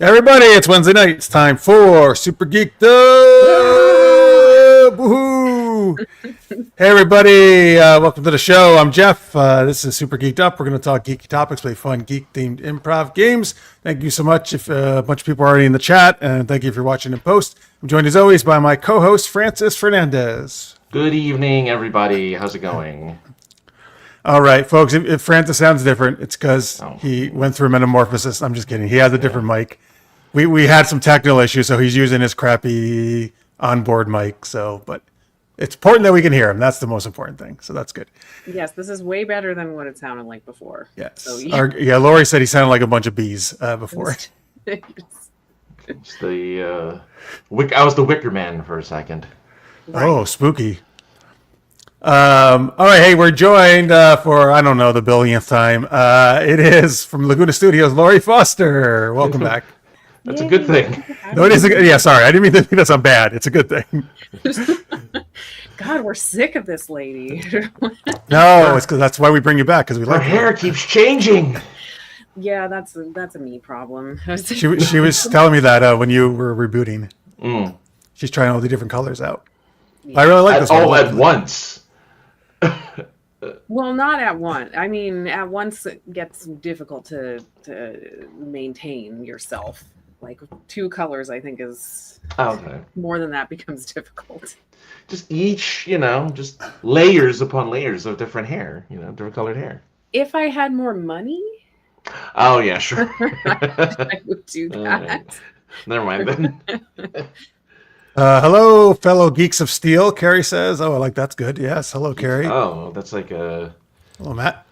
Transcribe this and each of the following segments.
Everybody, it's Wednesday night. It's time for Super Geeked Up. Woohoo! Hey, everybody. Welcome to the show. I'm Jeff. This is Super Geeked Up. We're going to talk geeky topics, play fun geek-themed improv games. Thank you so much if a bunch of people are already in the chat, and thank you if you're watching in post. I'm joined, as always, by my co-host, Francis Fernandez. Good evening, everybody. How's it going? All right, folks, if Francis sounds different, it's because he went through a metamorphosis. I'm just kidding. He has a different mic. We had some technical issues, so he's using his crappy onboard mic. But it's important that we can hear him. That's the most important thing. So that's good. Yes, this is way better than what it sounded like before. Yes. So, Laurie said he sounded like a bunch of bees before. It's the I was the Wicker Man for a second. Right. Oh, spooky. All right, hey, we're joined for, I don't know, the billionth time. It is from Laguna Studios, Laurie Foster. Welcome back. That's a good thing. No, it is. Yeah, sorry, I didn't mean to think that sound bad. It's a good thing. God, we're sick of this lady. No, it's because that's why we bring you back, because we like her hair keeps changing. Yeah, that's a me problem. She was telling me that when you were rebooting. She's trying all the different colors out. Yeah. I really like this one. All at once. Well, not at once. I mean, at once it gets difficult to maintain yourself. Like 2 colors, I think, is more than that becomes difficult. Just each, just layers upon layers of different hair, different colored hair. If I had more money, oh yeah, sure, I would do that. Right. Never mind then. Hello, fellow geeks of steel. Carrie says, "Oh, I like that's good." Yes, hello, Carrie. Oh, that's like a. Hello, Matt.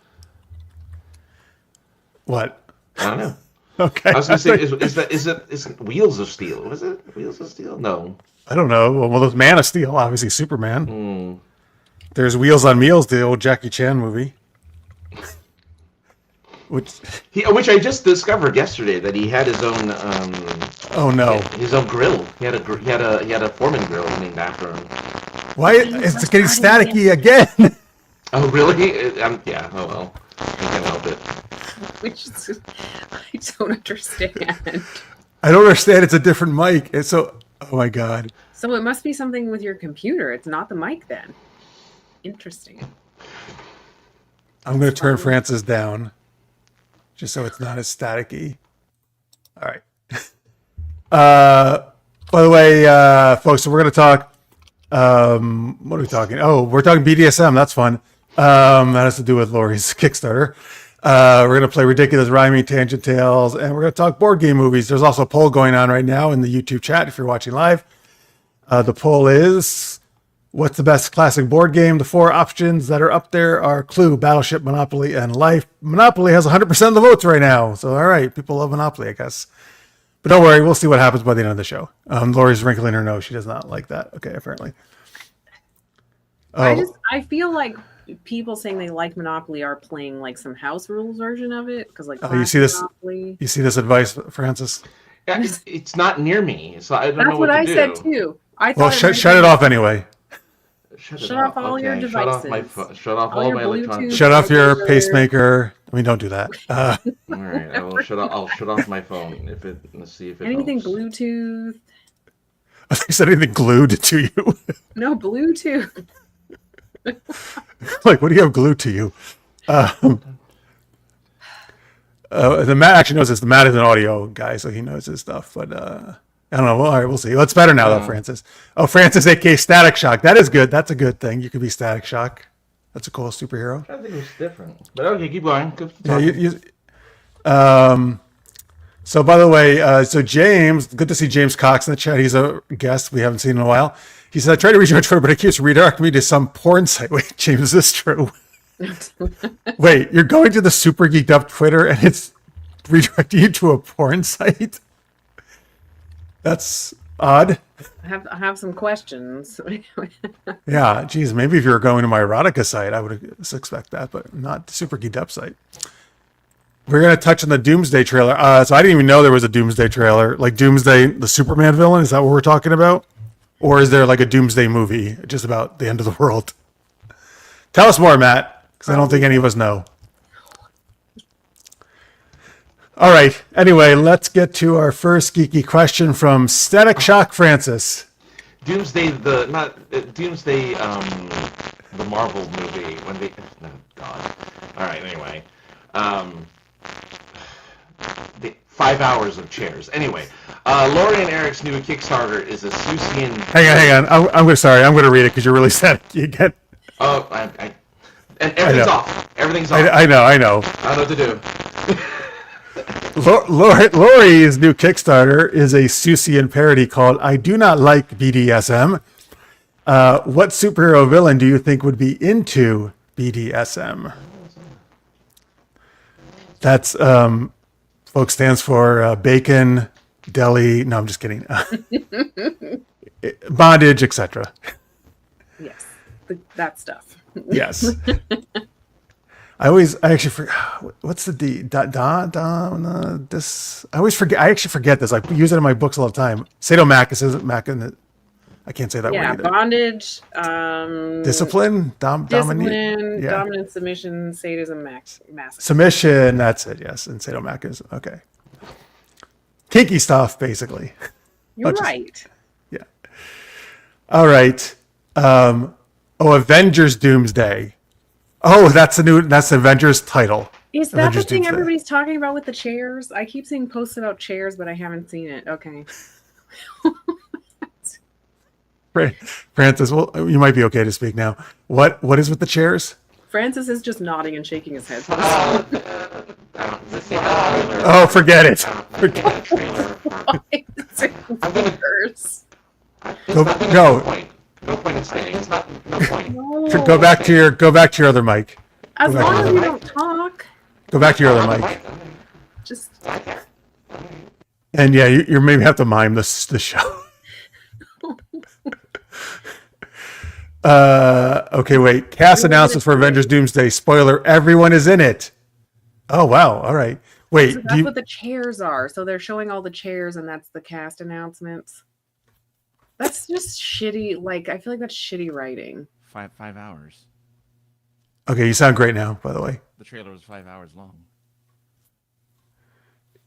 What? I don't know. Okay. I was gonna say, is it Wheels of Steel? Was it Wheels of Steel? No. I don't know. Well, there's Man of Steel, obviously Superman. There's Wheels on Meals, the old Jackie Chan movie. Which I just discovered yesterday that he had his own. Oh no! His own grill. He had a Foreman grill named after him. Why it's getting staticky again? Oh really? Yeah. Oh well. I can't help it. I don't understand. I don't understand. It's a different mic. It's so. Oh my god. So it must be something with your computer. It's not the mic then. Interesting. I'm going to turn Francis down, just so it's not as staticky. All right. By the way, folks, so we're going to talk. What are we talking? Oh, we're talking BDSM. That's fun. That has to do with Laurie's Kickstarter. We're going to play ridiculous rhyming tangent tales, and we're going to talk board game movies. There's also a poll going on right now in the YouTube chat if you're watching live. The poll is, what's the best classic board game? The 4 options that are up there are Clue, Battleship, Monopoly, and Life. Monopoly has 100% of the votes right now. So, all right, people love Monopoly, I guess. But don't worry, we'll see what happens by the end of the show. Laurie's wrinkling her nose. She does not like that. Okay, apparently. I feel like people saying they like Monopoly are playing like some house rules version of it, because like you see this Monopoly. You see this advice, Francis? Yeah, it's not near me, so I don't know what to do. That's what I said too. I thought shut it off anyway. Shut off all your devices. Shut off all my electronics. Shut off your pacemaker. I mean, don't do that. All right, I'll shut off my phone let's see if it anything helps. Bluetooth. I think you said anything glued to you. No, Bluetooth. Like, what do you have glued to you? The Matt actually knows this. The Matt is an audio guy, so he knows his stuff. But I don't know. Well, all right, we'll see. It's better now, though, Francis. Oh, Francis, a.k.a. Static Shock. That is good. That's a good thing. You could be Static Shock. That's a cool superhero. I think it was different. But okay, keep going. So, by the way, so James, good to see James Cox in the chat. He's a guest we haven't seen in a while. He said, I tried to reach you on Twitter, but it keeps redirecting me to some porn site. Wait, James, is this true? Wait, you're going to the Super Geeked Up Twitter and it's redirecting you to a porn site? That's odd. I have some questions. Yeah, geez, maybe if you were going to my erotica site, I would expect that, but not the Super Geeked Up site. We're going to touch on the Doomsday trailer. So I didn't even know there was a Doomsday trailer. Like Doomsday, the Superman villain, is that what we're talking about? Or is there like a Doomsday movie just about the end of the world? Tell us more, Matt, because I don't think any of us know. All right. Anyway, let's get to our first geeky question from Static Shock Francis. Doomsday, the Marvel movie when they. Oh God. All right. Anyway, the 5 hours of chairs. Anyway, Laurie and Eric's new Kickstarter is a Seussian. Hang on. I'm going to read it because you're really sad. You get. Oh, and everything's off. Everything's off. I know. I don't know what to do. Laurie's new Kickstarter is a Seussian parody called I Do Not Like BDSM. What superhero villain do you think would be into BDSM? That's, folks, stands for bacon, deli. No, I'm just kidding. Bondage, etc. Yes, that stuff. Yes. I actually forget what's the D. This I always forget. I actually forget this. I use it in my books all the time. Sadomasochism. I can't say that word either. Bondage. Discipline. Discipline. Dominant. Submission. Sadism. Masochism. Submission. That's it. Yes, and sadomasochism. Okay. Kinky stuff, basically. You're right. Yeah. All right. Avengers Doomsday. Oh, that's the Avengers title. Is that Avengers the thing Doomsday. everybody's talking about with the chairs? I keep seeing posts about chairs, but I haven't seen it. Okay. Francis, well, you might be okay to speak now. What is with the chairs? Francis is just nodding and shaking his head. Oh, forget it. No point in staying. It's not no point. No. Go back to your other mic. As long as you don't talk. Go back to your other mic. Just. And yeah, you maybe have to mime the show. Okay, wait. Cast announcements for Avengers Doomsday. Spoiler: everyone is in it. Oh wow! All right. Wait. So that's what the chairs are. So they're showing all the chairs, and that's the cast announcements. That's just shitty. Like, I feel like that's shitty writing. 5 hours. Okay, you sound great now, by the way. The trailer was 5 hours long.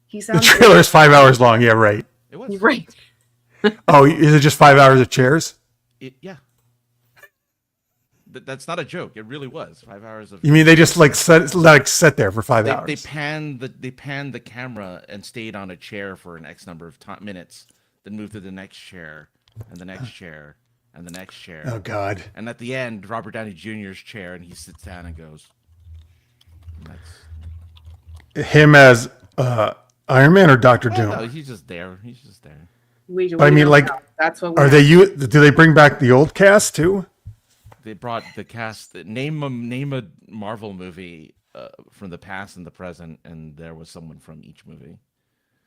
He sounds the trailer is 5 hours long. Yeah, right. It was. Right. Oh, is it just 5 hours of chairs? Yeah. That's not a joke. It really was 5 hours of. You mean they just sit there for 5 hours? They panned the camera and stayed on a chair for an X number of minutes, then moved to the next chair and the next chair and the next chair. Oh God! And at the end, Robert Downey Jr.'s chair, and he sits down and goes. Him as Iron Man or Doctor Doom? No, he's just there. But I mean, like, that's what. Do they bring back the old cast too? They brought the cast. Name a Marvel movie from the past and the present, and there was someone from each movie.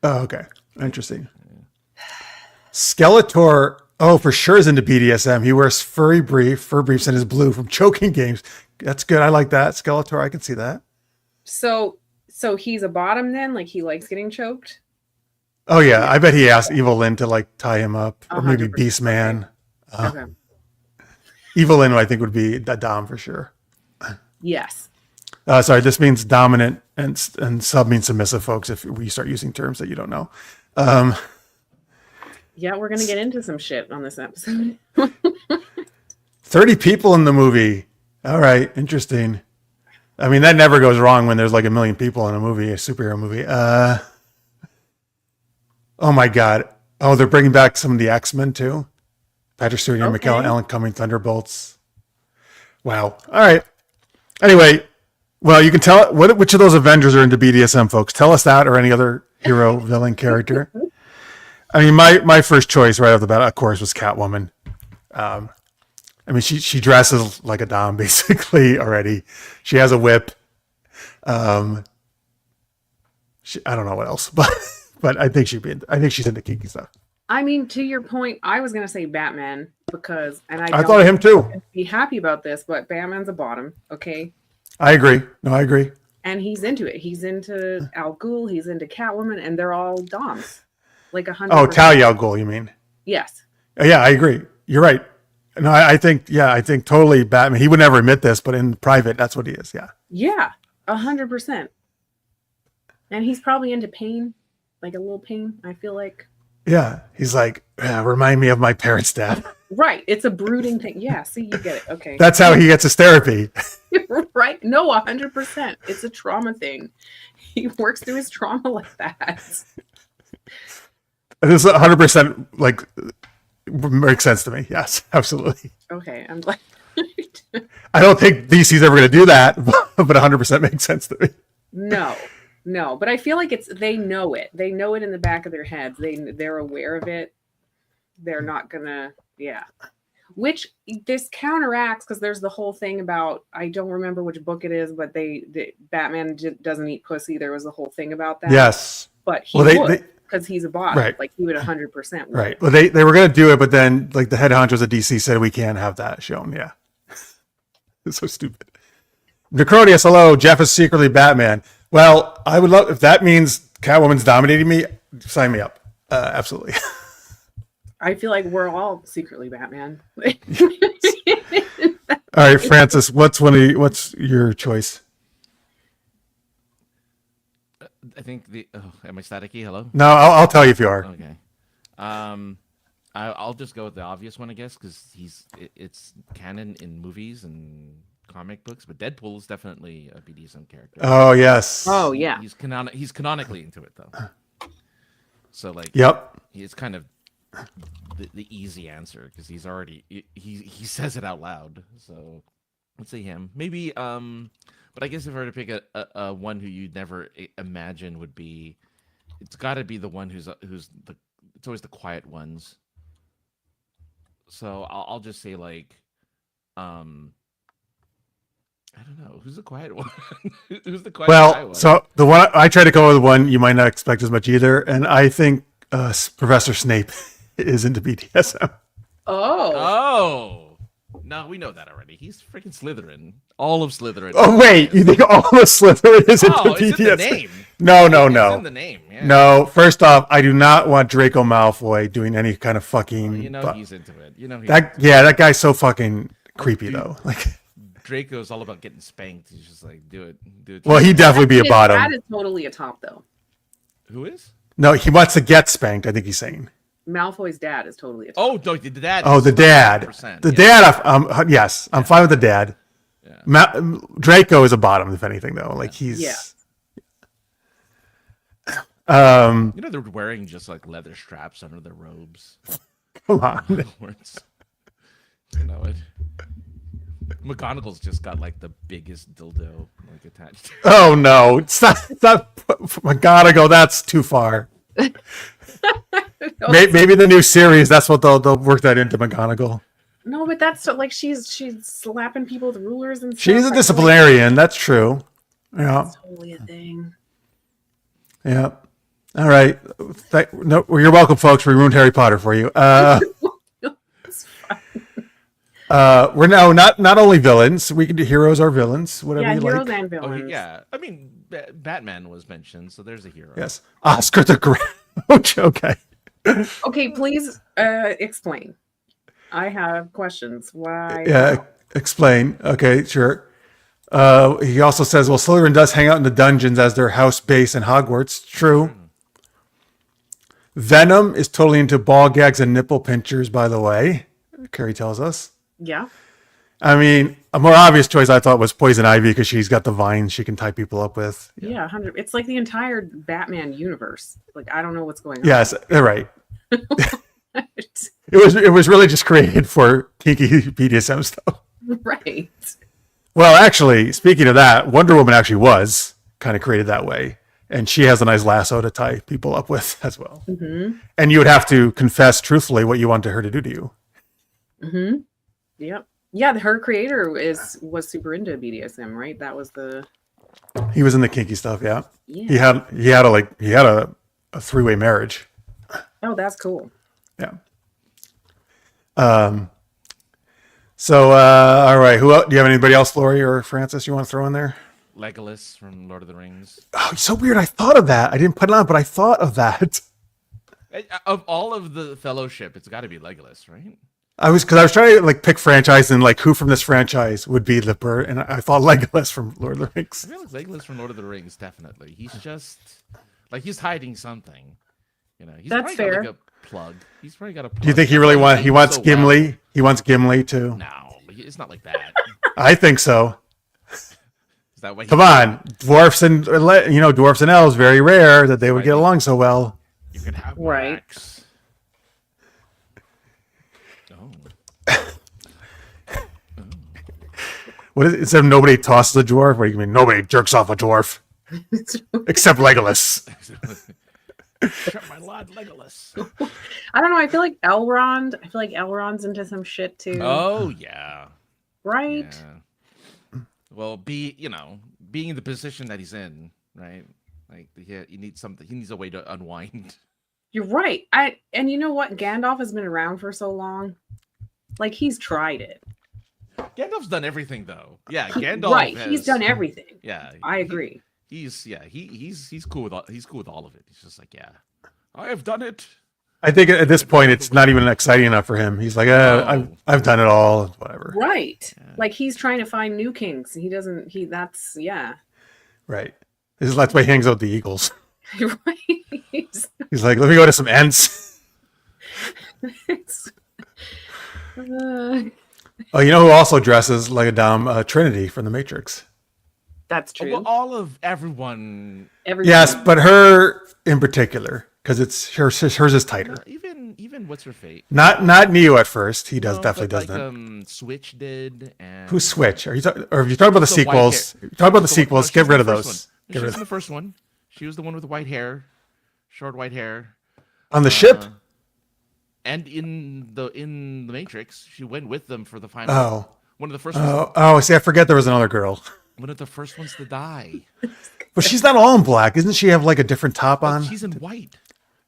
Oh, okay, interesting. Yeah. Skeletor, for sure is into BDSM. He wears fur briefs, and is blue from choking games. That's good. I like that. Skeletor, I can see that. So he's a bottom then? Like, he likes getting choked? Oh yeah, I bet he asked Evil Lynn to like tie him up, or maybe 100%. Beast Man. Okay. Evil Lynn, I think, would be the Dom for sure. Yes. Sorry, this means dominant and sub means submissive, folks, if we start using terms that you don't know. Yeah, we're going to get into some shit on this episode. 30 people in the movie. All right, interesting. I mean, that never goes wrong when there's like 1 million people in a movie, a superhero movie. Oh my God. Oh, they're bringing back some of the X-Men too. Patrick Stewart, Ian McKellen, Alan Cumming, Thunderbolts. Wow. All right. Anyway, well, you can tell which of those Avengers are into BDSM, folks. Tell us that, or any other hero, villain, character. I mean, my first choice right off the bat, of course, was Catwoman. I mean, she dresses like a dom basically already. She has a whip. I don't know what else, but I think she's into kinky stuff. I mean, to your point, I was gonna say Batman because, and I thought of him too. Be happy about this, but Batman's a bottom, okay? I agree. No, I agree. And he's into it. He's into Al Ghul. He's into Catwoman, and they're all doms, like 100%. Oh, Talia al Ghul, you mean? Yes. Yeah, I agree. You're right. No, I think totally Batman. He would never admit this, but in private, that's what he is. Yeah. Yeah, 100%. And he's probably into pain, like a little pain, I feel like. Yeah. He's like, remind me of my parents' dad. Right. It's a brooding thing. Yeah. See, you get it. Okay. That's how he gets his therapy. Right. No, 100%. It's a trauma thing. He works through his trauma like that. This 100% like makes sense to me. Yes, absolutely. Okay. I'm glad. I don't think DC's ever going to do that, but 100% makes sense to me. No, but I feel like they know it. They know it in the back of their heads. They're aware of it. They're not gonna, yeah. Which this counteracts because there's the whole thing about, I don't remember which book it is, but Batman doesn't eat pussy. There was a whole thing about that. Yes, but he would because he's a bot. Right. Like he would 100%. Right. Well, they were going to do it, but then like the head honchos at DC said we can't have that shown. Yeah, it's so stupid. Necronius, hello. Jeff is secretly Batman. Well, I would love if that means Catwoman's dominating me. Sign me up. Absolutely. I feel like we're all secretly Batman. All right, Francis. What's your choice? I think am I staticky? Hello? No, I'll tell you if you are. Okay. I'll just go with the obvious one, I guess, because it's canon in movies and comic books, but Deadpool is definitely a BDSM character. Oh yes. Oh yeah. He's canonically into it though. So like, yep. It's kind of the easy answer because he's already he says it out loud. So let's say him. Maybe but I guess if I were to pick a one who you'd never imagine would be, it's got to be the one who's it's always the quiet ones. So I'll just say like I don't know. Who's the quiet one? Who's the quiet one? So the one I tried to come up with one you might not expect as much either, and I think Professor Snape is into BDSM. Oh. No, we know that already. He's freaking Slytherin. All of Slytherin. Oh wait, you think all of Slytherin is into BDSM? It's in the name. No. It's in the name. Yeah. No. First off, I do not want Draco Malfoy doing any kind of fucking. He's into it. That guy's so fucking creepy though. Like. Draco's all about getting spanked. He's just like, do it. Well, he'd definitely be a bottom. That is totally a top, though. Who is? No, he wants to get spanked. I think he's saying. Malfoy's dad is totally a top. Oh, the dad. Oh, the dad. The dad. Yes, I'm fine with the dad. Yeah. Draco is a bottom, if anything, though. Like he's. Yeah. They're wearing just like leather straps under their robes. Come on. You know it. McGonagall's just got like the biggest dildo like attached. Oh no! It's not McGonagall. That's too far. Maybe the new series. That's what they'll work that into McGonagall. No, but that's like she's slapping people with rulers and stuff. She's a disciplinarian. That's true. Yeah. That's totally a thing. Yeah. All right. No, you're welcome, folks. We ruined Harry Potter for you. We're now not only villains. We can do heroes or villains, whatever you heroes like. And villains. Oh, yeah. I mean, Batman was mentioned, so there's a hero. Yes. Oscar the Grouch. Okay. Okay, please explain. I have questions. Why? Yeah, explain. Okay, sure. He also says, well, Slytherin does hang out in the dungeons as their house base in Hogwarts. True. Venom is totally into ball gags and nipple pinchers, by the way. Carrie tells us. Yeah. I mean, a more obvious choice I thought was Poison Ivy because she's got the vines she can tie people up with. Yeah, 100. It's like the entire Batman universe. Like I don't know what's going on. Yes, right. It was really just created for kinky BDSM stuff. Right. Well, actually, speaking of that, Wonder Woman actually was kind of created that way, and she has a nice lasso to tie people up with as well. Mm-hmm. And you would have to confess truthfully what you wanted her to do to you. Mm-hmm. Yep. Yeah, her creator was super into BDSM, right? That was He was in the kinky stuff, yeah. Yeah. He had a three-way marriage. Oh, that's cool. Yeah. So all right, do you have anybody else, Laurie or Francis, you want to throw in there? Legolas from Lord of the Rings. Oh, it's so weird. I thought of that. I didn't put it on, but I thought of that. Of all of the Fellowship, it's got to be Legolas, right? because I was trying to like pick franchise and like who from this franchise would be the bird, and I thought Legolas from Lord of the I Rings. feel like Legolas from Lord of the Rings, definitely. He's just like he's hiding something. You know, he's That's probably got fair. like a plug. He's probably got a plug. Do you think he That's really why he wants so Gimli? well. He wants Gimli too. No, it's not like that. I think so. Is that why? Come on, dwarfs and dwarfs and elves, very rare that they would Right. get along so well. You can have Right. Max. Oh. What is it? Instead of nobody tosses a dwarf, what do you mean? Nobody jerks off a dwarf except Legolas. Shut my lad, Legolas. I don't know. I feel like Elrond. I feel like Elrond's into some shit too. Oh yeah. Right? Yeah. Well, being in the position that he's in, right? Like he needs something. He needs a way to unwind. You're right. And you know what? Gandalf has been around for so long. Like he's tried it. Gandalf's done everything though. Yeah, Gandalf. Right. has- He's done everything. Yeah, I agree. He's cool with all of it. He's just like, yeah, I have done it. I think at this point it's not even exciting enough for him. He's like, I've done it all, whatever. Right. Yeah. Like he's trying to find new kings. He doesn't. That's yeah. Right. That's why he hangs out with the Eagles. Right. He's like, let me go to some Ents. Oh, you know who also dresses like a dom? Trinity from The Matrix. That's true. Well, all of everyone, Everyone. Yes, but her in particular, because it's hers is tighter. even what's her fate? Not Neo at first. He does No, definitely but, doesn't. Switch did, and Who's Switch? Are you talking? Or if you're talking about the The white sequels, hair. you're talking about the The one- sequels. no, Get she's rid in of the first those. one. Get She rid was of in the first one. She was the one with the white hair, short white hair. on the ship. And in the Matrix, she went with them for the final. Oh, One of the first ones, oh. See, I forget there was another girl. one of the first ones to die. But she's not all in black. Doesn't she have like a different top But on? she's in white.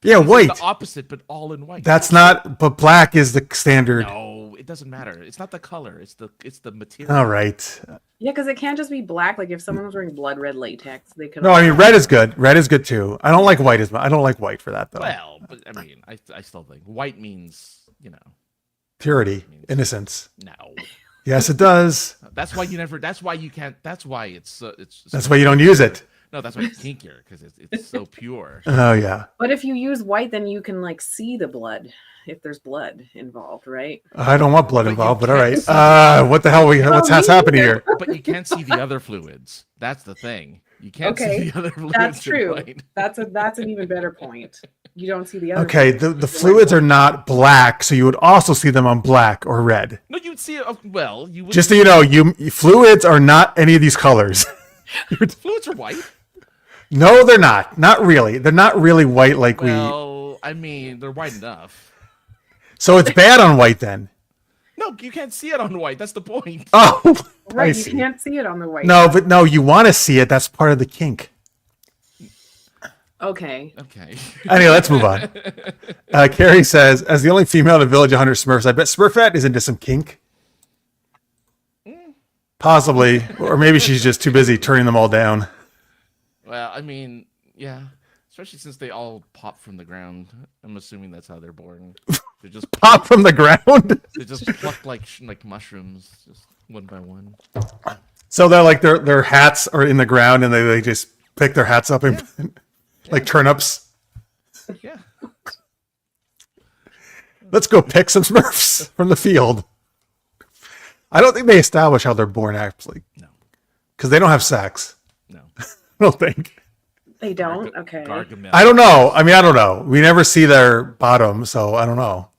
Yeah, She's white. The opposite, but all in white. That's not. But black is the standard. No, it doesn't matter. It's not the color. It's the material. All right. Yeah, because it can't just be black. Like if someone was wearing blood red latex, they could. No, I mean red is good. Red is good too. I don't like white as much. I don't like white for that though. Well, but I mean, I still think white means Purity, innocence. no. Yes, it does. That's why you never. That's why you can't. That's why it's. That's why you don't use it. No, that's why it's kinkier because it's so pure. Oh yeah. But if you use white, then you can like see the blood if there's blood involved, right? I don't want blood But you involved, but all can't right. see What the hell? What's me happening neither. here? But you can't see the other fluids. That's the thing. You can't Okay, see the other fluids. That's in true. white. That's an even better point. You don't see the other. Okay, the fluids are not black, so you would also see them on black or red. No, you'd see it. Well, you would. Just so you know, fluids are not any of these colors. Fluids are white. No, they're not. Not really. They're not really white like we. Well, I mean, they're white enough. So it's bad on white then. No, you can't see it on white. That's the point. Oh, I Right, you see. can't see it on the white. No, you want to see it. That's part of the kink. Okay. Okay. Anyway, let's move on. Carrie says, as the only female in a village of 100 Smurfs, I bet Smurfette is into some kink. Possibly. Or maybe she's just too busy turning them all down. Well, I mean, yeah. Especially since they all pop from the ground. I'm assuming that's how they're born. They just Pop from the ground. They just pluck like mushrooms, just one by one. So they're like their hats are in the ground and they just pick their hats up and like turnips. Yeah. Let's go pick some Smurfs from the field. I don't think they establish how they're born actually. No. Because they don't have sex. No. I don't think. They don't. Okay. Gargamel. I don't know. I mean, I don't know. We never see their bottom, so I don't know.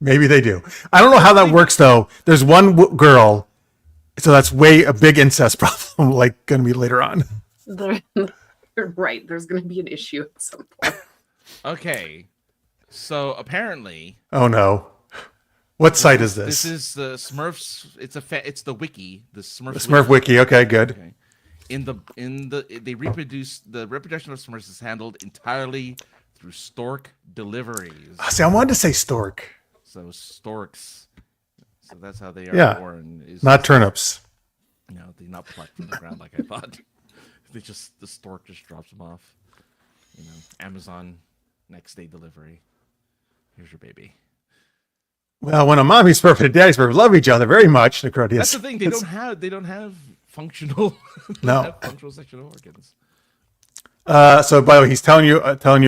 Maybe they do. I don't know how that works though. There's one girl, so that's a big incest problem. Like going to be later on. You're right. There's going to be an issue at some point. Okay. So apparently, Oh no. What site is this this? is the Smurfs. It's the wiki. The Smurf. Smurf Wiki. Okay, good. Okay. The reproduction of Smurfs is handled entirely through stork deliveries. See, I wanted to say stork, So storks. So that's how they are Yeah. born. Is not turnips. No, they're not plucked from the ground like I thought. The stork just drops them off. Amazon next day delivery. Here's your baby. Well, when a mommy's perfect and a daddy's perfect love each other very much, Necrotius. That's the thing. They don't have functional No. functional sexual organs. So by the way, he's telling you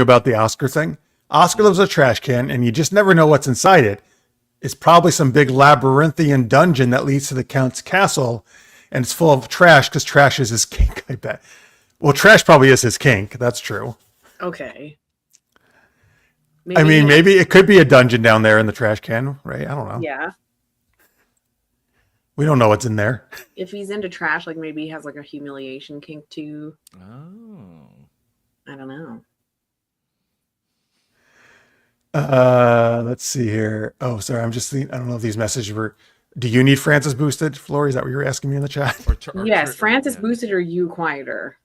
about the Oscar thing. Oscar lives in a trash can, and you just never know what's inside it. It's probably some big labyrinthian dungeon that leads to the Count's castle, and it's full of trash because trash is his kink, I bet. Well, trash probably is his kink. That's true. Okay. Maybe it could be a dungeon down there in the trash can, right? I don't know. Yeah. We don't know what's in there. If he's into trash, like maybe he has like a humiliation kink too. Oh. I don't know. Let's see here. Oh, sorry. I'm just thinking, I don't know if these messages were. Do you need Francis boosted, Laurie? Is that what you were asking me in the chat? Yes, Francis boosted or you quieter.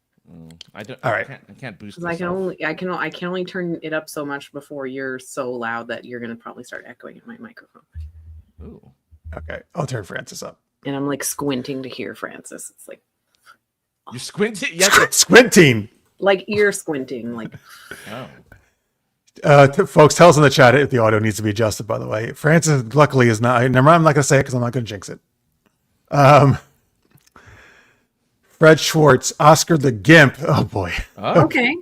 I don't. All right. I can't boost. Because I can only turn it up so much before you're so loud that you're gonna probably start echoing at my microphone. Ooh. Okay, I'll turn Francis up. And I'm like squinting to hear Francis. It's like You squinted. Yeah. Squinting. like ear squinting. Like Oh. Folks, tell us in the chat if the audio needs to be adjusted. By the way, Francis luckily is not. I'm not going to say it because I'm not going to jinx it. Fred Schwartz, Oscar the Gimp. Oh boy. Oh. okay.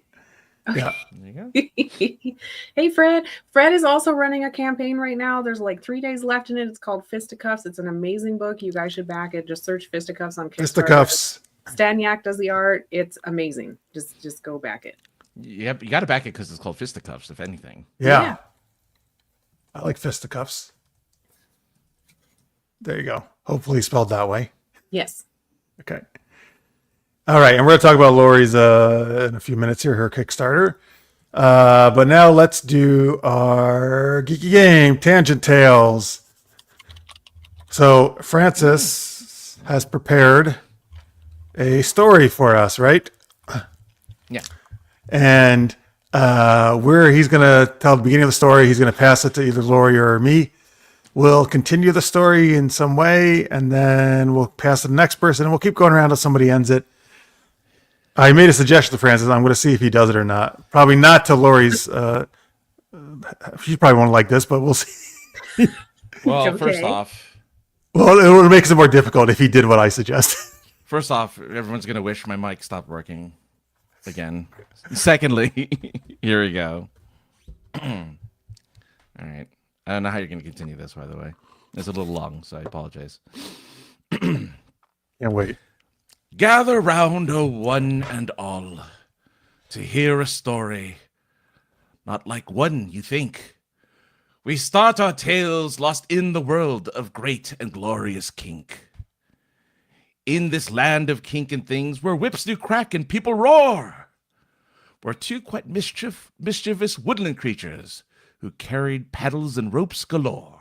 Yeah. There you go. Hey Fred. Fred is also running a campaign right now. There's like 3 days left in it. It's called Fisticuffs. It's an amazing book. You guys should back it. Just search Fisticuffs on Kickstarter. Fisticuffs. Staniak does the art. It's amazing. Just go back it. Yep, you got to back it because it's called fisticuffs, if anything. Yeah. I like fisticuffs. There you go. Hopefully spelled that way. Yes. Okay. All right, and we're going to talk about Laurie's in a few minutes here, her Kickstarter. But now let's do our geeky game, Tangent Tales. So Francis has prepared a story for us, right? Yeah. And he's going to tell the beginning of the story. He's going to pass it to either Laurie or me. We'll continue the story in some way, and then we'll pass it to the next person, and we'll keep going around until somebody ends it. I made a suggestion to Francis. I'm going to see if he does it or not. Probably not to Laurie's. She probably won't like this, but we'll see. Well, Okay. first off, Well, it would make it more difficult if he did what I suggest. everyone's gonna wish my mic stopped working again. Secondly, here we go. All right. I don't know how you're gonna continue this, by the way. It's a little long, so I apologize. Can't wait. Gather round, O one and all, to hear a story, not like one you think. We start our tales lost in the world of great and glorious kink. In this land of kink and things, where whips do crack and people roar, were two quite mischievous woodland creatures who carried paddles and ropes galore.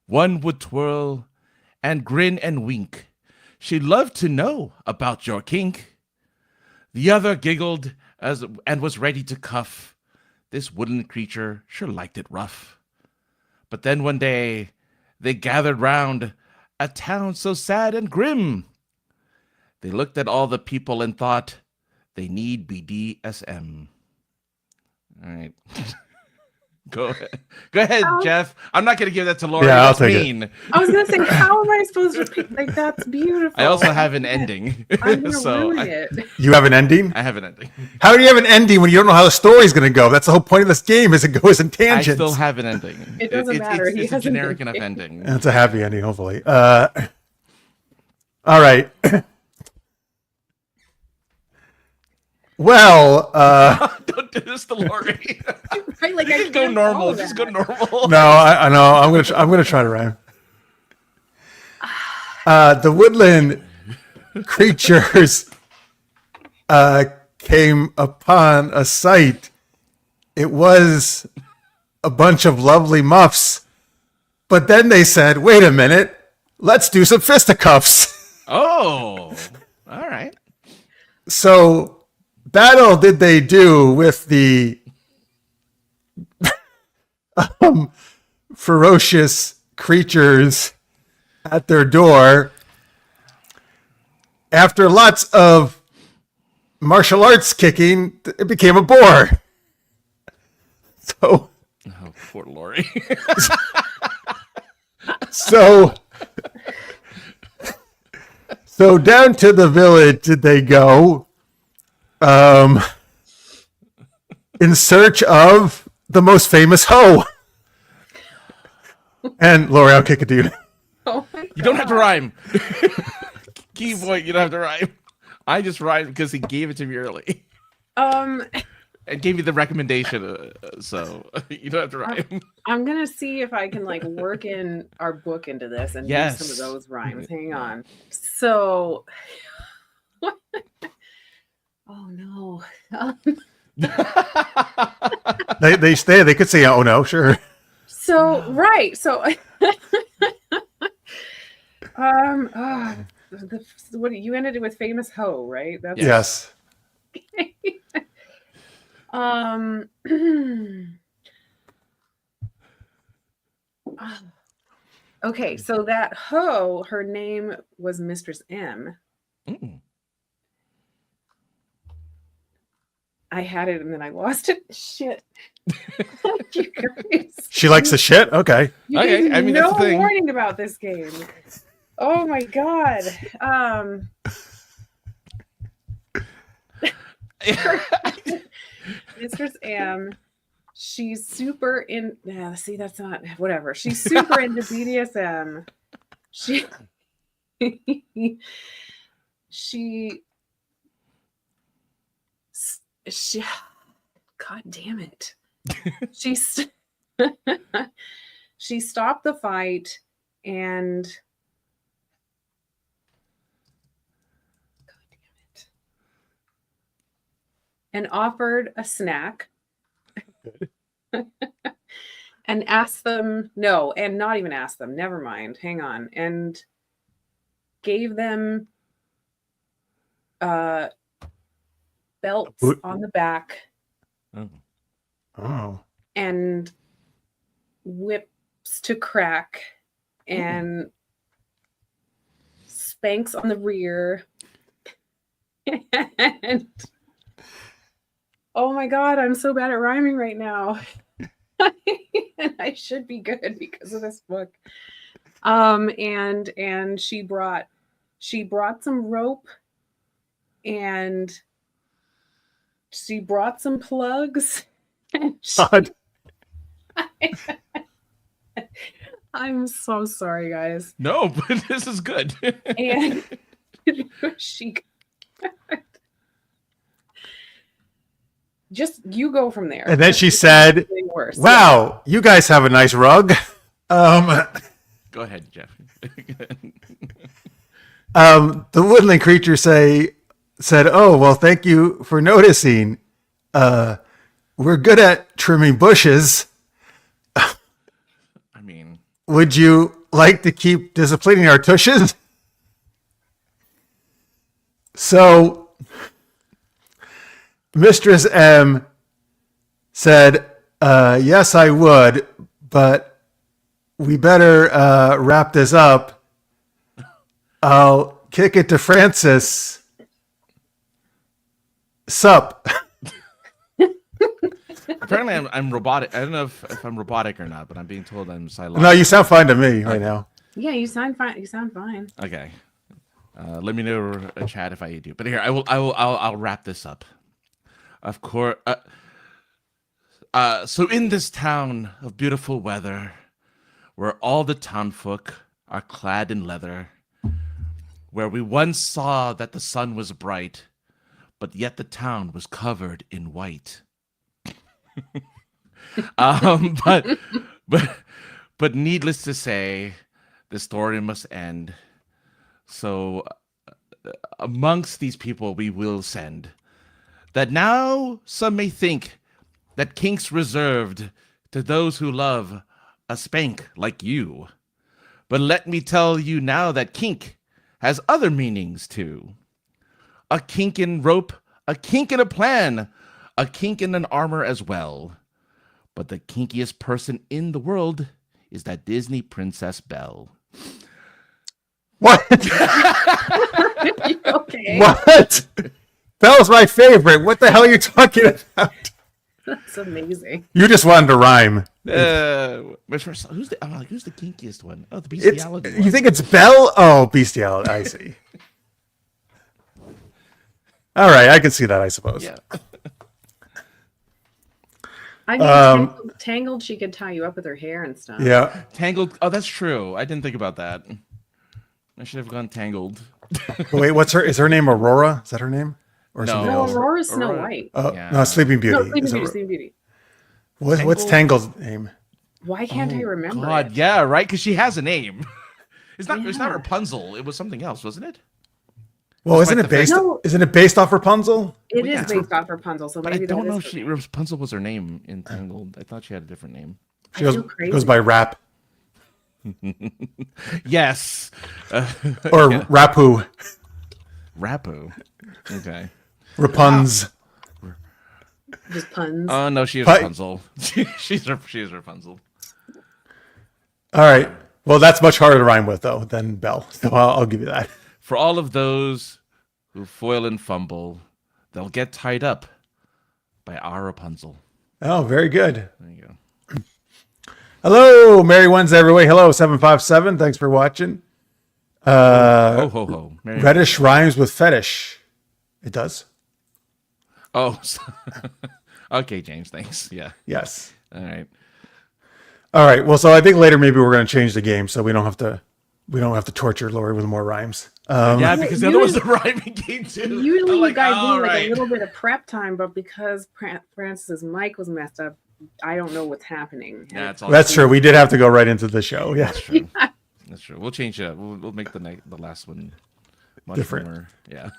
One would twirl and grin and wink. She'd love to know about your kink. The other giggled and was ready to cuff. This woodland creature sure liked it rough. But then one day they gathered round a town so sad and grim. They looked at all the people and thought they need BDSM. All right. Go ahead, Jeff. I'm not going to give that to Laurie. Yeah, I'll That's take it. mean. I was gonna say, how am I supposed to pick? Like, that's beautiful. I also have an ending. I'm gonna So ruin it. You have an ending? I have an ending. How do you have an ending when you don't know how the story's going to go? That's the whole point of this game, is it goes in tangents. I still have an ending. It doesn't matter. He It's a has an generic enough ending. ending. It's a happy ending, hopefully. All right. Well, Don't do this to Laurie. Right? Like, I Just go can't normal. follow Just that. go normal. no, I know. I'm gonna try to rhyme. The woodland creatures came upon a sight. It was a bunch of lovely muffs, but then they said, "Wait a minute, let's do some fisticuffs." Oh, all right. So, battle did they do with the ferocious creatures at their door. After lots of martial arts kicking, it became a bore. So, Oh, poor Laurie. So down to the village did they go, in search of the most famous hoe. And Laurie, I'll kick it to you. Oh my You don't have to God. rhyme. Key point, you don't have to rhyme. I just rhymed because he gave it to me early. And gave me the recommendation, so you don't have to rhyme. I'm gonna see if I can like work in our book into this and Yes. use some of those rhymes. Hang on. So, oh no. They stay. They could say, "Oh no, sure." So right. So, what you ended it with famous hoe, right? That's Yes. Okay, so that hoe, her name was Mistress M. Mm. I had it and then I lost it. Shit. You guys- She likes the shit. Okay. you Okay, gave I mean, no that's the thing. warning about this game. Oh my god. Mistress M. She's super in. Yeah, see, that's not whatever. She's super into BDSM. She. she. God damn it. She's. She stopped the fight and. God damn it. And offered a snack. And asked them, no, and not even asked them, never mind, hang on, and gave them belts on the back Oh. and whips to crack and spanks on the rear. And oh my god, I'm so bad at rhyming right now. And I should be good because of this book. And she brought some rope and she brought some plugs. And God. I'm so sorry, guys. No, but this is good. And she just you go from there. And then she said, Worse. "Wow, you guys have a nice rug." Go ahead, Jeff. The woodland creature said, "Oh, well, thank you for noticing. We're good at trimming bushes. I mean, Would you like to keep disciplining our tushes?" So Mistress M said, "Yes, I would, but we better wrap this up. I'll kick it to Francis. Sup." apparently I'm robotic. I don't know if I'm robotic or not, but I'm being told I'm silent. No, you sound fine to me right now. Yeah, you sound fine. You sound fine. Okay. Let me know in chat if I do. But here, I'll wrap this up. Of course. So in this town of beautiful weather, where all the townfolk are clad in leather, where we once saw that the sun was bright, but yet the town was covered in white. But needless to say, the story must end. So amongst these people we will send that now some may think that kink's reserved to those who love a spank like you. But let me tell you now that kink has other meanings too. A kink in rope, a kink in a plan, a kink in an armor as well. But the kinkiest person in the world is that Disney Princess Belle. What? Okay. What? Belle's my favorite. What the hell are you talking about? That's amazing. You just wanted to rhyme. Who's the kinkiest one? Oh, the It's, bestiality one. you think it's Belle? Oh, bestiality. I see. All right, I can see that, I suppose. Yeah. I mean, tangled, she could tie you up with her hair and stuff. Yeah. Tangled. Oh, that's true. I didn't think about that. I should have gone Tangled. Wait, is her name Aurora? Is that her name? Or No. something No, else? Aurora's Snow Aurora. White. Yeah. No, Sleeping Beauty. No, Sleeping Is Beauty, it- Sleeping Beauty. What's Tangled's name? Why can't I remember God, it? yeah, right. Because she has a name. It's not Yeah. Rapunzel. It was something else, wasn't it? Well, Despite isn't it the fact- based? No. Isn't it based off Rapunzel? It Well, is yeah. based off Rapunzel, so But I maybe don't know that if is she Rapunzel was her name in Tangled. I thought she had a different name. She I goes, feel crazy. goes by Rap Yes. or Yeah. Rapu, Rapu. Okay. Rapunz. just puns. Oh no, she is Hi. Rapunzel. She's Rapunzel. All right. Well, that's much harder to rhyme with though than Belle. So I'll give you that. For all of those who foil and fumble, they'll get tied up by our Rapunzel. Oh, very good. There you go. Hello, Merry Wednesday, everybody. Hello, 757. Thanks for watching. Ho ho ho. Merry- Reddish rhymes with fetish. It does. Oh. Okay, James. Thanks. Yeah. Yes. All right. All right. Well, so I think later maybe we're going to change the game so we don't have to torture Laurie with more rhymes. Yeah, because the other one's a rhyming game too. Usually I'm you like, guys all need like right. a little bit of prep time, but because Francis's mic was messed up, I don't know what's happening. Yeah, it's all That's true. We did have to go right into the show. Yeah. That's true. That's true. We'll change it. We'll make the last one much Different. more. Yeah.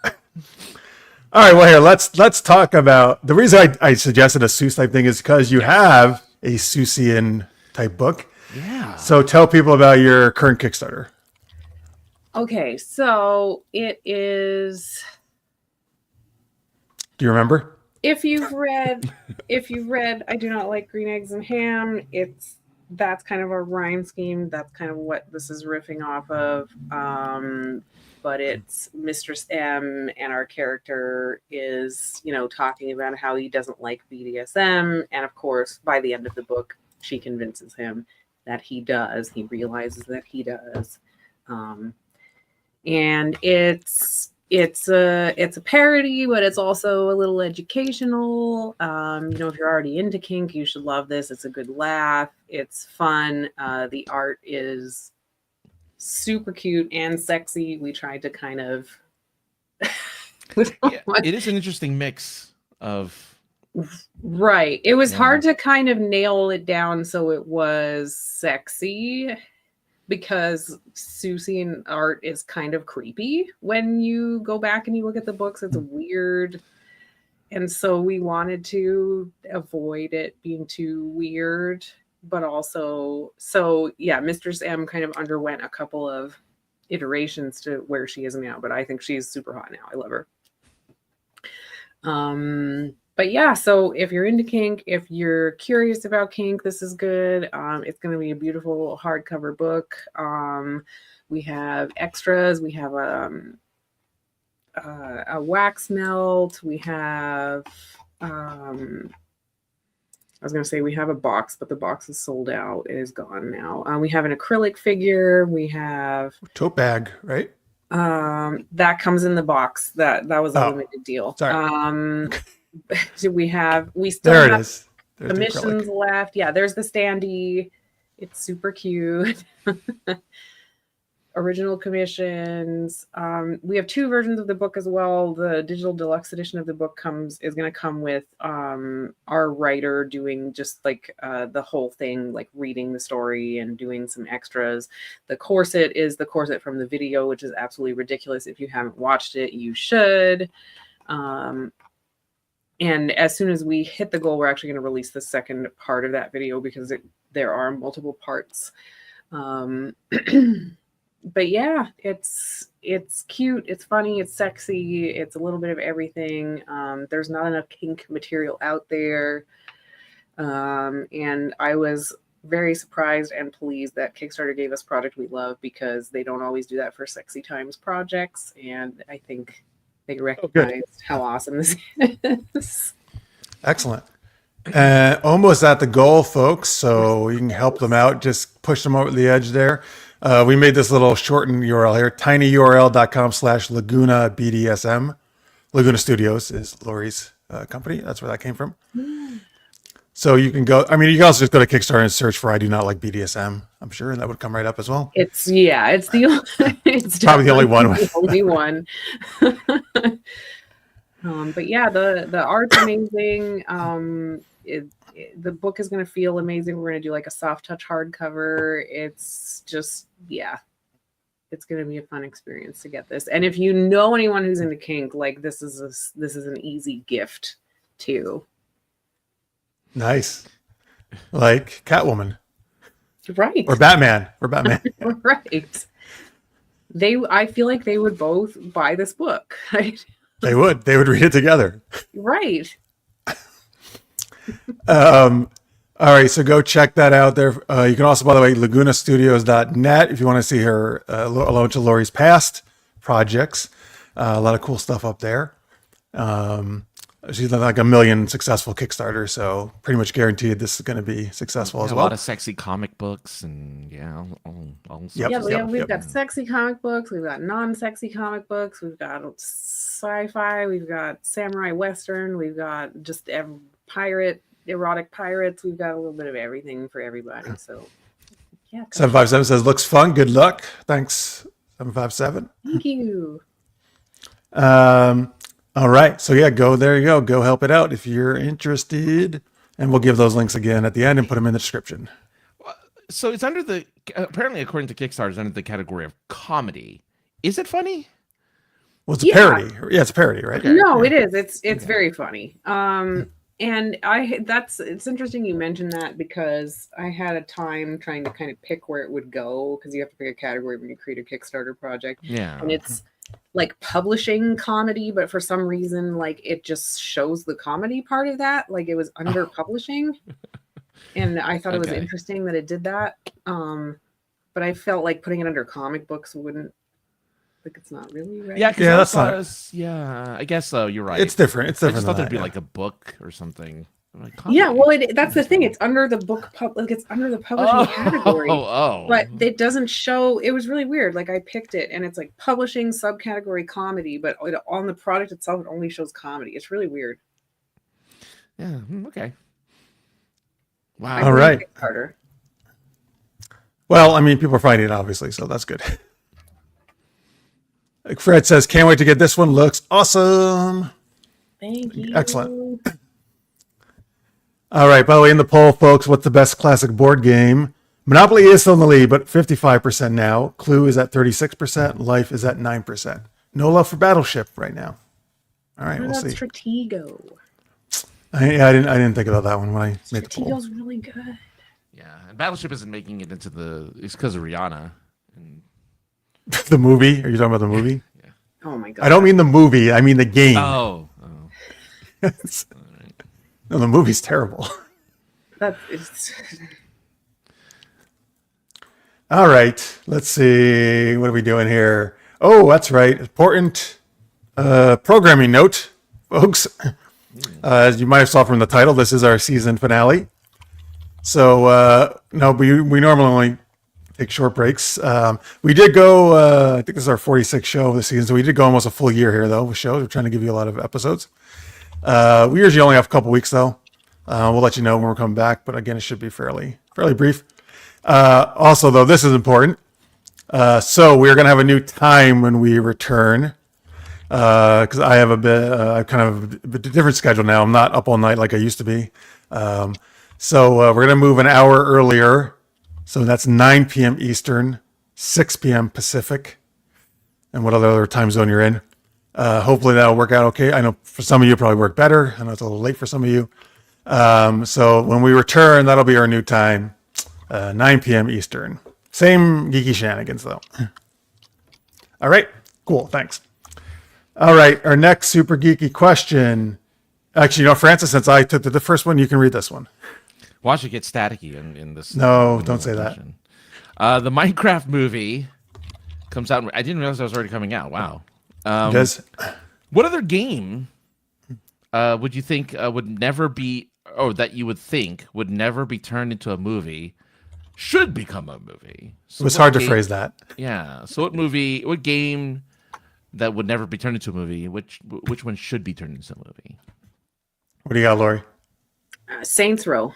All right. Well, here let's talk about the reason I suggested a Seuss type thing is because you have a Seussian type book. Yeah. So tell people about your current Kickstarter. Okay, so it is. Do you remember? If you've read I Do Not Like Green Eggs and Ham, that's kind of a rhyme scheme. That's kind of what this is riffing off of. But it's Mistress M, and our character is, talking about how he doesn't like BDSM, and of course, by the end of the book, she convinces him that he does. He realizes that he does, and it's a parody, but it's also a little educational. If you're already into kink, you should love this. It's a good laugh. It's fun. The art is super cute and sexy. We tried to kind of Yeah, it is an interesting mix of right. It was Yeah. hard to kind of nail it down so it was sexy, because Seussian art is kind of creepy when you go back and you look at the books. It's weird. And so we wanted to avoid it being too weird, but also, Mistress M kind of underwent a couple of iterations to where she is now, but I think she's super hot now. I love her. But yeah, so if you're into kink, if you're curious about kink, this is good. It's going to be a beautiful hardcover book. We have extras. We have a wax melt. We have, I was going to say we have a box, but the box is sold out. It is gone now. We have an acrylic figure. We have Tote bag, right? that comes in the box. That was a Oh, limited deal. sorry. We still There it have is. There's the commissions acrylic. left. Yeah, there's the standee. It's super cute. Original commissions. We have 2 versions of the book as well. The digital deluxe edition of the book is going to come with our writer doing just like the whole thing, like reading the story and doing some extras. The corset is the corset from the video, which is absolutely ridiculous. If you haven't watched it, you should. And as soon as we hit the goal, we're actually going to release the second part of that video because there are multiple parts. But yeah, it's cute, it's funny, it's sexy, it's a little bit of everything. There's not enough kink material out there. And I was very surprised and pleased that Kickstarter gave us Project We Love, because they don't always do that for Sexy Times projects. And I think they recognized how awesome this is. Excellent. Almost at the goal, folks. So you can help them out. Just push them over the edge there. We made this little shortened URL here, tinyurl.com/Laguna BDSM. Laguna Studios is Laurie's company. That's where that came from. So you can go. I mean, you can also just go to Kickstarter and search for "I Do Not Like BDSM." I'm sure that would come right up as well. It's the it's Probably the only one. The only one. But yeah, the art's amazing. The book is going to feel amazing. We're going to do like a soft touch hardcover. It's just, yeah, it's going to be a fun experience to get this. And if you know anyone who's into kink, like this is an easy gift too. Nice, like Catwoman, right? Or Batman, Right. I feel like they would both buy this book. Right? They would read it together. Right. All right, so go check that out there. You can also, by the way, lagunastudios.net if you want to see her a bunch of Laurie's past projects. A lot of cool stuff up there. She's done like 1 million successful Kickstarters, so pretty much guaranteed this is going to be successful as well. A lot of sexy comic books and all Yep. Yeah, we've got sexy comic books, we've got non-sexy comic books, we've got sci-fi, we've got samurai western, we've got just erotic pirates, we've got a little bit of everything for everybody. So yeah. 757 says looks fun. Good luck. Thanks, 757. Thank you. All right. So yeah, go help it out if you're interested. And we'll give those links again at the end and put them in the description. So it's under apparently according to Kickstarter, it's under the category of comedy. Is it funny? Well, it's a parody. Yeah, it's a parody, right? Okay. No, it is. It's very funny. And it's interesting you mentioned that because I had a time trying to kind of pick where it would go because you have to pick a category when you create a Kickstarter project. Yeah. And it's like publishing comedy, but for some reason, like it just shows the comedy part of that. Like it was under publishing. And I thought it was interesting that it did that. But I felt like putting it under comic books wouldn't, like it's not really right. Yeah, that's not. Yeah, I guess so. You're right. It's different. It's different. I just thought there'd be like a book or something. Like, yeah, well, that's the thing. It's under the book, like it's under the publishing category. But it doesn't show. It was really weird. Like I picked it, and it's like publishing subcategory comedy, but on the product itself, it only shows comedy. It's really weird. Yeah. Okay. Wow. All right. Harder. Well, I mean, people are finding it obviously, so that's good. Like Fred says, can't wait to get this one. Looks awesome. Thank you. Excellent. All right. By the way, in the poll, folks, what's the best classic board game? Monopoly is still in the lead, but 55% now. Clue is at 36%. Life is at 9%. No love for Battleship right now. All right, we'll see. Stratego. I didn't think about that one when I made the poll. Stratego's really good. Yeah, and Battleship isn't making it into it's because of Rihanna. And... The movie? Are you talking about the movie? Yeah. Oh my god. I don't mean the movie. I mean the game. Oh. Yes. No, the movie's terrible. All right. Let's see. What are we doing here? Oh, that's right. Important programming note, folks. As you might have saw from the title, this is our season finale. So, no, we normally only take short breaks. We did go, I think this is our 46th show of the season, so we did go almost a full year here, though, with shows. We're trying to give you a lot of episodes. We usually only have a couple weeks, though. We'll let you know when we're coming back, but again, it should be fairly brief. Also, though, this is important. So we're going to have a new time when we return. Because I have I kind of a different schedule now. I'm not up all night like I used to be. So we're going to move an hour earlier. So that's 9 p.m. Eastern, 6 p.m. Pacific, and what other time zone you're in. Hopefully that'll work out okay. I know for some of you it'll probably work better. I know it's a little late for some of you. So when we return, that'll be our new time, 9 p.m. Eastern. Same geeky shenanigans, though. All right, cool, thanks. All right, our next super geeky question. Actually, Francis, since I took the first one, you can read this one. Watch it get staticky in this. No, don't say that. The Minecraft movie comes out. I didn't realize it was already coming out. Wow. Does what other game would you think would never be or that you would think would never be turned into a movie should become a movie. So It was what hard to game- phrase that. Yeah. So what game that would never be turned into a movie? Which one should be turned into a movie? What do you got, Lori? Saints Row.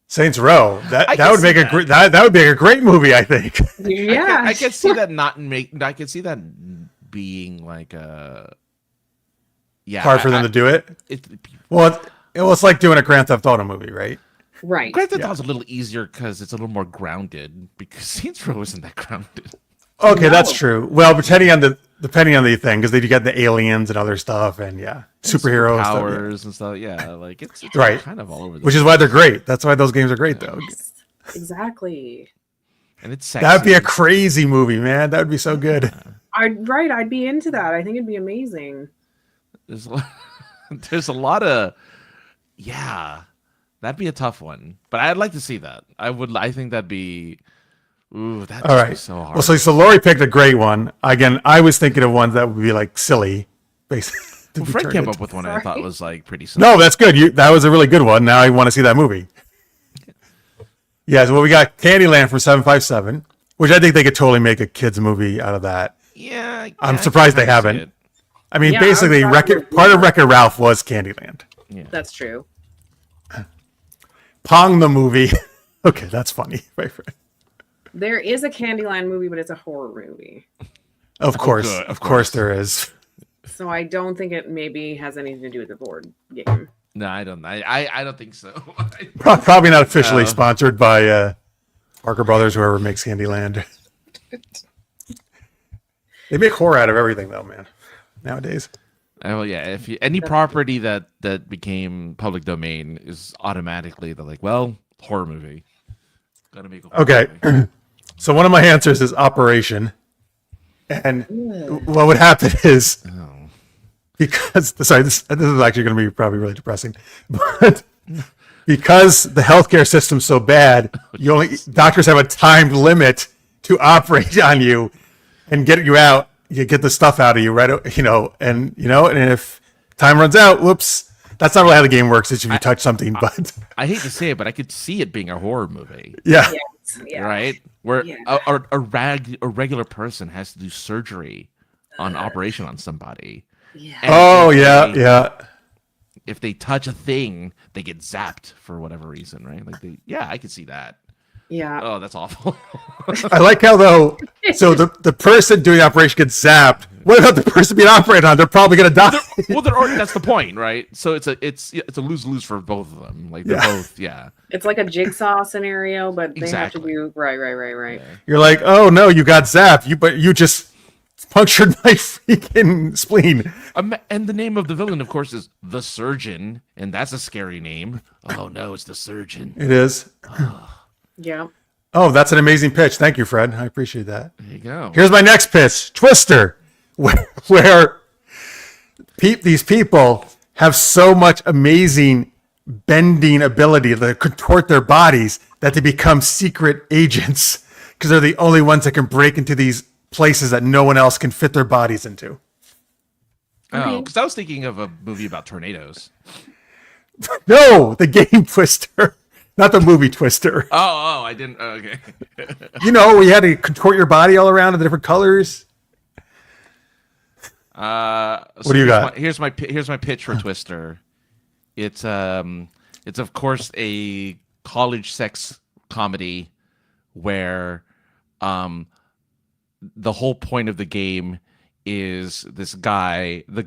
Saints Row. That I that can would make see a that. great that would make a great movie, I think. Yeah. I can see that I can see that being like a Hard for them to do it. Well, it's like doing a Grand Theft Auto movie, right? Right. Grand Theft Auto's a little easier because it's a little more grounded. Because Saints Row isn't that grounded. Okay, No. that's true. Well, depending on the thing, because they do get the aliens and other stuff, and superhero stuff, powers and stuff. Yeah, like it's Right. kind of all over. The which is why they're great. That's why those games are great, though. Exactly. and it's sexy. That'd be a crazy movie, man. That would be so good. I'd be into that. I think it'd be amazing. There's there's a lot of that'd be a tough one, but I'd like to see that. I think that'd be that'd All be right. so hard. Well, so Lori picked a great one. Again, I was thinking of ones that would be like silly, basically. Well, Fred came up with one I thought was like pretty simple. No, that's good. That was a really good one. Now I want to see that movie. Yeah, so we got Candyland from 757, which I think they could totally make a kids movie out of that. Yeah, I'm I surprised can they kinda see haven't. it. I mean, Yeah, basically, I was part of Wreck-It Ralph was Candyland. Yeah. That's true. Pong the movie. Okay, that's funny. Right, Fred? There is a Candyland movie, but it's a horror movie. Of course, good, of course there is. So I don't think it maybe has anything to do with the board game. No, I don't. I don't think so. Probably not officially No. sponsored by Parker Brothers, whoever makes Candyland. They make horror out of everything, though, man. Nowadays. Well, yeah. If any property that became public domain is automatically they're like, well, horror movie. Gotta make a horror Okay. movie. So one of my answers is Operation, and what would happen is Oh. because this is actually going to be probably really depressing, but because the healthcare system's so bad, doctors have a timed limit to operate on you and get you out. You get the stuff out of you, right? And if time runs out, whoops. That's not really how the game works. It's if you touch something, but I hate to say it, but I could see it being a horror movie, yeah. Yeah. right? Where Yeah. a regular person has to do surgery on operation on somebody. Yeah. And Oh if yeah, they- yeah. If they touch a thing, they get zapped for whatever reason, right? Like I could see that. Yeah. Oh, that's awful. I like how though. So the person doing the operation gets zapped. What about the person being operated on? They're probably gonna die. That's the point, right? So it's a lose-lose for both of them. Like they're both, yeah. It's like a jigsaw scenario, but they Exactly. have to do right. You're like, oh no, you got zapped. But you just punctured my freaking spleen. And the name of the villain, of course, is the Surgeon, and that's a scary name. Oh no, it's the Surgeon. It is. Yeah. Oh, that's an amazing pitch. Thank you, Fred. I appreciate that. There you go. Here's my next pitch: Twister, where these people have so much amazing bending ability to contort their bodies that they become secret agents because they're the only ones that can break into these places that no one else can fit their bodies into. Oh, because I was thinking of a movie about tornadoes. No, the game Twister, not the movie Twister. Oh, I didn't. Okay. Where you had to contort your body all around in the different colors. So What do you got? Here's my pitch for Twister. It's of course a college sex comedy where the whole point of the game is this guy, the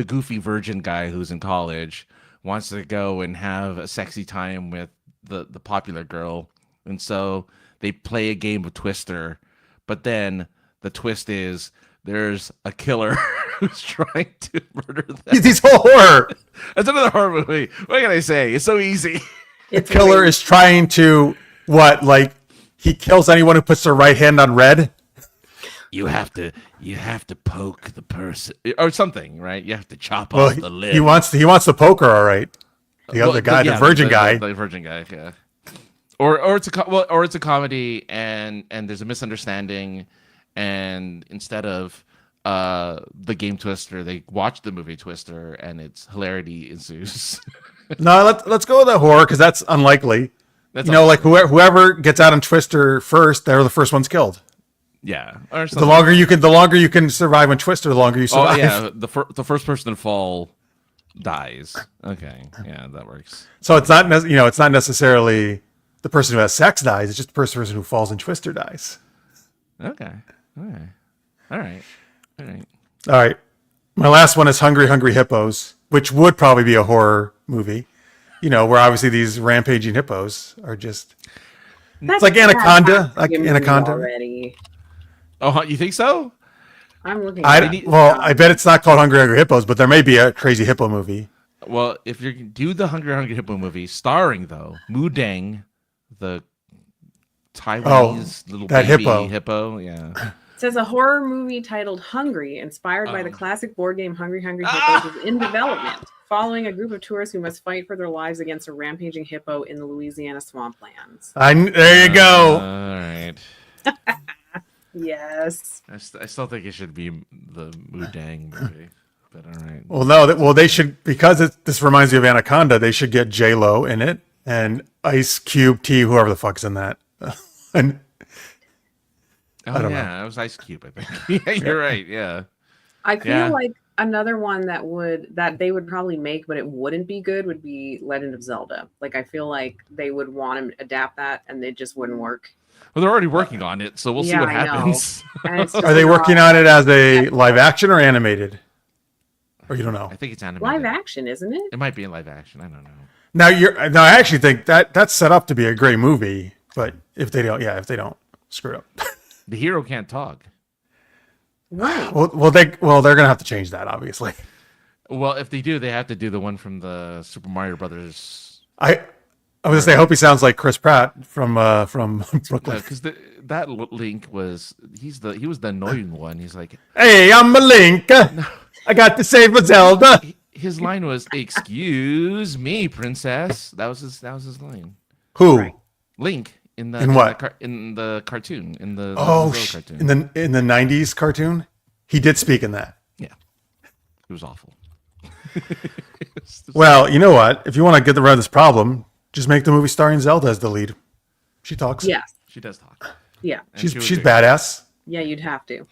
goofy virgin guy who's in college, wants to go and have a sexy time with the popular girl, and so they play a game of Twister, but then the twist is there's a killer who's trying to murder them. He's a horror. That's another horror movie. What can I say? It's so easy. The killer is trying to what? Like he kills anyone who puts their right hand on red. You have to poke the person or something, right? You have to chop Well, off the lid. he wants the poker, all right. The Well, other guy, yeah, the virgin guy. the virgin guy, yeah. Or it's a comedy, and there's a misunderstanding, and instead of the game Twister. They watch the movie Twister, and it's hilarity ensues. No, let's go with the horror because that's unlikely. That's like whoever gets out on Twister first, they're the first ones killed. yeah. Or The longer you can survive on Twister, the longer you survive. Oh yeah, the first person to fall dies. Okay, yeah, that works. So it's not it's not necessarily the person who has sex dies. It's just the person who falls in Twister dies. Okay, all right. All right. My last one is Hungry Hungry Hippos, which would probably be a horror movie. Where obviously these rampaging hippos are just. It's like Anaconda, already. Oh, you think so? I'm looking. I bet it's not called Hungry Hungry Hippos, but there may be a crazy hippo movie. Well, if you do the Hungry Hungry Hippo movie, starring though Mu Dang, the Taiwanese little that baby hippo. Yeah. It says a horror movie titled Hungry, inspired by the classic board game Hungry Hungry Hippos, is in development, following a group of tourists who must fight for their lives against a rampaging hippo in the Louisiana swamplands. There you go. All right. Yes. I still think it should be the Mu Dang movie, but all right. Well, no, they should, because this reminds me of Anaconda. They should get J-Lo in it and Ice Cube, T, whoever the fuck's in that. And Oh yeah, it was Ice Cube, I think. Yeah, you're right. Yeah. I feel like another one that they would probably make, but it wouldn't be good, would be Legend of Zelda. Like I feel like they would want to adapt that, and it just wouldn't work. Well, they're already working on it, so we'll see what happens. Are they working on it as a live action or animated? Or you don't know? I think it's animated. Live action, isn't it? It might be in live action. I don't know. Now I actually think that's set up to be a great movie, but if they don't screw it up. The hero can't talk. Right. Well, they're gonna have to change that, obviously. Well, if they do, they have to do the one from the Super Mario Brothers. I was gonna say, I hope he sounds like Chris Pratt from Brooklyn. Because that Link was he was the annoying one. He's like, "Hey, I'm a Link. I got to save a Zelda." His line was, "Excuse me, princess." That was his line. Who? Right. Link in the in the cartoon in the cartoon in the 90s cartoon. He did speak in that. Yeah, it was awful. Well, you know what? If you want to get around this problem, just make the movie starring Zelda as the lead. She talks. Yes. She does talk. Yeah. And She's she badass. Yeah, you'd have to.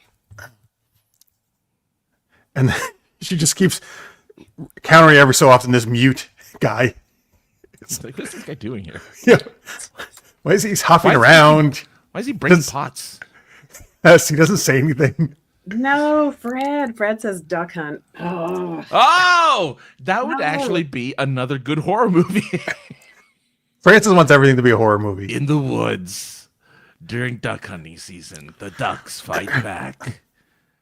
And she just keeps countering every so often this mute guy. It's like, what's this guy doing here? Yeah. Why is he huffing around? Why is he bringing pots? Yes, he doesn't say anything. No, Fred. Fred says duck hunt. Oh, that would actually be another good horror movie. Francis wants everything to be a horror movie. In the woods, during duck hunting season, the ducks fight back.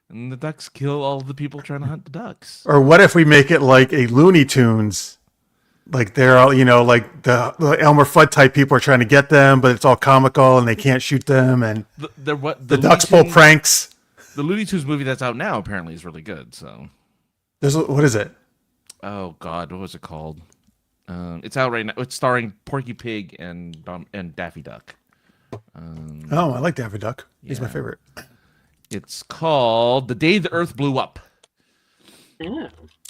And the ducks kill all the people trying to hunt the ducks. Or what if we make it like a Looney Tunes? Like they're all, like the Elmer Fudd type people are trying to get them, but it's all comical and they can't shoot them. And the ducks pull pranks. The Looney Tunes movie that's out now apparently is really good. So, what is it? Oh God, what was it called? It's out right now. It's starring Porky Pig and Daffy Duck. I like Daffy Duck. He's my favorite. It's called The Day the Earth Blew Up.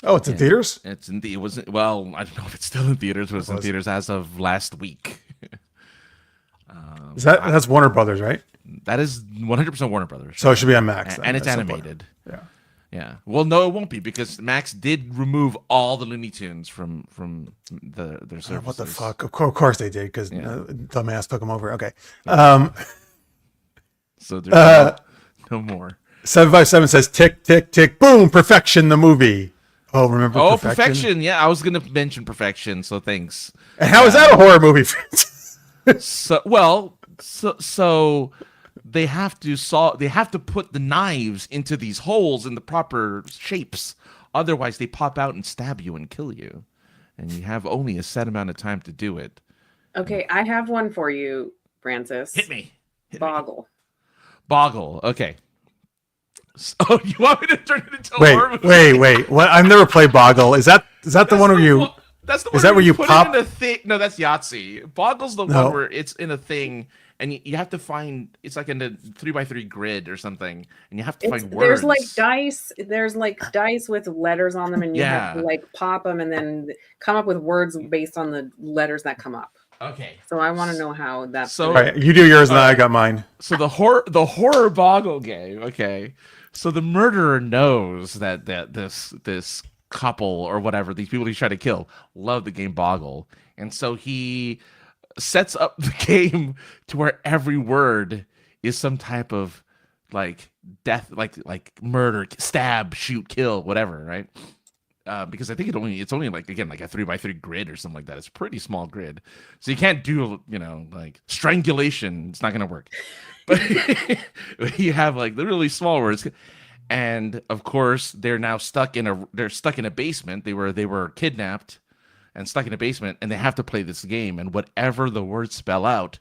Oh, it's in theaters? It wasn't. Well, I don't know if it's still in theaters, but it's in theaters as of last week. That's Warner Brothers, right? That is 100% Warner Brothers. So it should be on Max. And it's animated. Yeah. Yeah. Well, no, it won't be because Max did remove all the Looney Tunes from their services. What the fuck? Of course they did because dumbass took them over. Okay. So there's no more. 757 says tick, tick, tick, boom, Perfection, the movie. Oh, remember Perfection? Oh, Perfection. Yeah, I was going to mention Perfection, so thanks. And how is that a horror movie? So they have to put the knives into these holes in the proper shapes. Otherwise, they pop out and stab you and kill you. And you have only a set amount of time to do it. Okay, I have one for you, Francis. Hit me. Boggle. Boggle. Okay. So you want me to turn it into a horror movie? Wait. What? I've never played Boggle. Is that the one where you? That's the is one that where you put pop? it in a thing? No, that's Yahtzee. Boggle's the one where it's in a thing and you have to find. It's like in a 3x3 grid or something, and you have to find words. There's like dice. There's like dice with letters on them, and you have to Yeah. like pop them and then come up with words based on the letters that come up. Okay. So I want to know how that's. So- All right, you do yours, and I got mine. So the horror boggle game. Okay. So the murderer knows that this couple or whatever, these people he's trying to kill, love the game Boggle, and so he sets up the game to where every word is some type of like death, like murder, stab, shoot, kill, whatever, right? Because I think it's only like, again, like a 3x3 grid or something like that. It's a pretty small grid, so you can't do, you know, like strangulation. It's not gonna work. But you have like the really small words, and of course they're now stuck in a basement. They were kidnapped and stuck in a basement, and they have to play this game. And whatever the words spell out,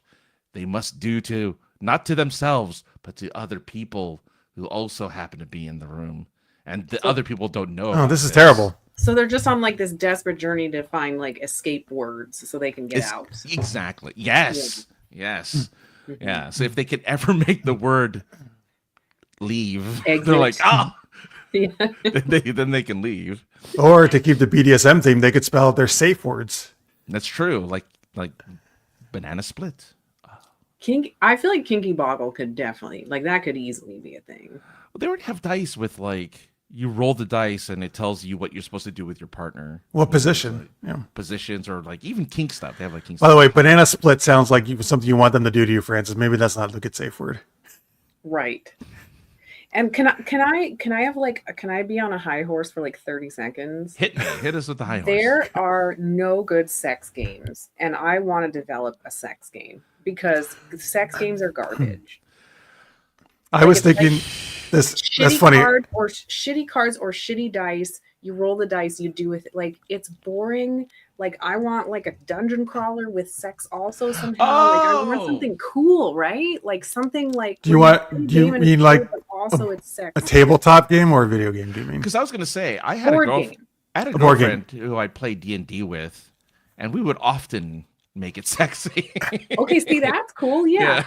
they must do to not to themselves, but to other people who also happen to be in the room. And the other people don't know. Oh, this is terrible. So they're just on like this desperate journey to find like escape words so they can get out. Exactly. Yes. Yeah. Yes. Mhm. Yeah. So if they could ever make the word leave, Exit. they're like, oh, Yeah. then they can leave. Or to keep the BDSM theme, they could spell out their safe words. That's true. Like banana split. I feel like Kinky Boggle could definitely, like, that could easily be a thing. Well, they already have dice with like you roll the dice and it tells you what you're supposed to do with your partner. What position? Yeah. Positions, or like even kink stuff. They have like kink By stuff. the way, banana split sounds like something you want them to do to you, Francis. Maybe that's not a good safe word. Right. And can I be on a high horse for like 30 seconds? Hit us with the high horse. There are no good sex games, and I want to develop a sex game because sex games are garbage. I was it's like thinking this. Shitty That's funny. shitty cards or shitty dice. You roll the dice, you do with it. Like, it's boring. Like, I want like a dungeon crawler with sex also somehow. Like, I want Oh! something cool, right? Like something like. Do you where want- play do you game and mean it's like cool, but also it's sex. A tabletop game or a video game? Do you mean? Because I was gonna say I had Board a game. board game. girlfriend who I played D&D with, and we would often make it sexy. Okay, see, that's cool. Yeah.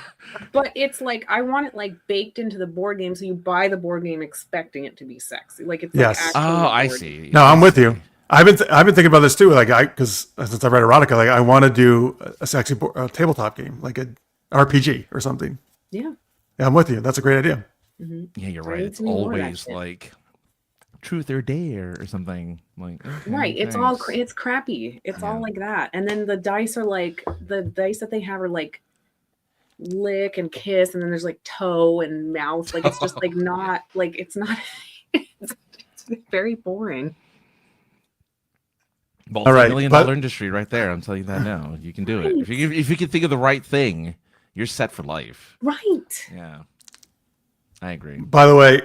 But it's like, I want it like baked into the board game, so you buy the board game expecting it to be sexy. Like, it's Yes. like actually Oh, a I board see. No, I'm with you. I've been thinking about this too. Like because since I read erotica, like I want to do a sexy tabletop game, like a RPG or something. game. Yeah, I'm with you. That's a great idea. Yeah. hmm Yeah, you're There right. needs It's to be more of that always shit. like truth or dare or something. Like, okay, Right. It's all thanks. it's crappy. It's Yeah. all like that. And then the dice are like, the dice that they have are like lick and kiss, and then there's like toe and mouth. Like, it's just like not like, it's not it's very boring. Well, All right, $1 million but- industry right there. I'm telling you that now. You can do it. If you can think of the right thing, you're set for life. Right. Yeah. I agree. By the way,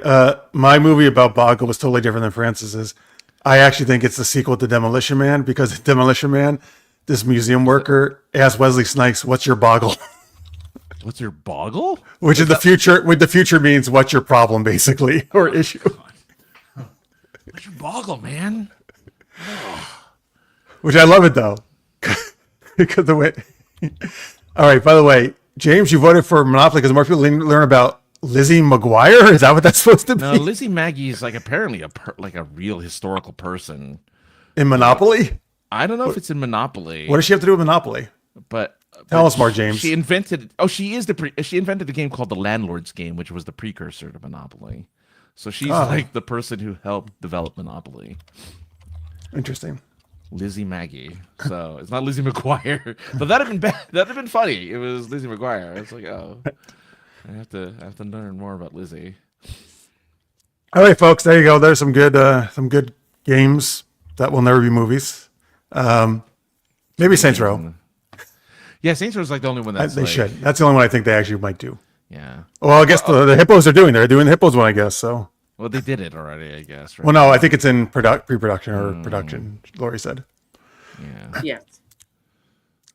my movie about Boggle was totally different than Francis's. I actually think it's the sequel to Demolition Man, because in Demolition Man, this museum worker asked Wesley Snipes, "What's your boggle?" What's your boggle? Which is the future. What the future means, what's your problem, basically, or issue. What's your boggle, man? Which I love it though, because the way. All right. By the way, James, you voted for Monopoly because more people learn about Lizzie McGuire. Is that what that's supposed to be No, Lizzie Maggie is like apparently a real historical person. in Monopoly? I don't know if it's in Monopoly. What does she have to do with Monopoly? But Tell us more, James. She invented. Oh, she invented a game called the Landlord's Game, which was the precursor to Monopoly. So she's like the person who helped develop Monopoly. Interesting. Lizzie Maggie. So it's not Lizzie McGuire. But that'd have been bad. That'd have been funny. It was Lizzie McGuire. It's like, oh, I have to learn more about Lizzie. All right, folks. There you go. There's some good games that will never be movies. Maybe Saints Row. Yeah, Saints Row is like the only one that's They like, should. That's the only one I think they actually might do. Yeah. Well, I guess the hippos are doing. They're doing the hippos one, I guess. So. Well, they did it already, I guess. Right? Well, no, I think it's in pre-production or production. Laurie said. Yeah. Yes.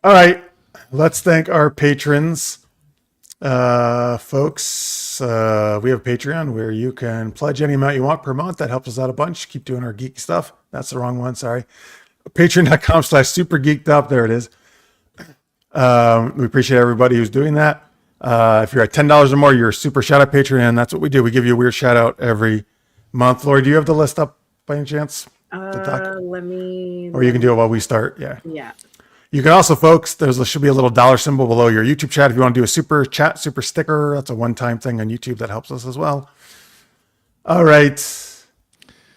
All right, let's thank our patrons, folks. We have Patreon where you can pledge any amount you want per month. That helps us out a bunch. Keep doing our geeky stuff. That's the wrong one. Sorry. Patreon.com/super-geeked up. There it is. We appreciate everybody who's doing that. If you're at $10 or more, you're a super shout out Patreon. That's what we do. We give you a weird shout out every month. Laurie, do you have the list up by any chance? Let me. Or you can do it while we start. Yeah. Yeah. You can also, folks, there should be a little dollar symbol below your YouTube chat. If you want to do a super chat, super sticker, that's a one-time thing on YouTube that helps us as well. All right.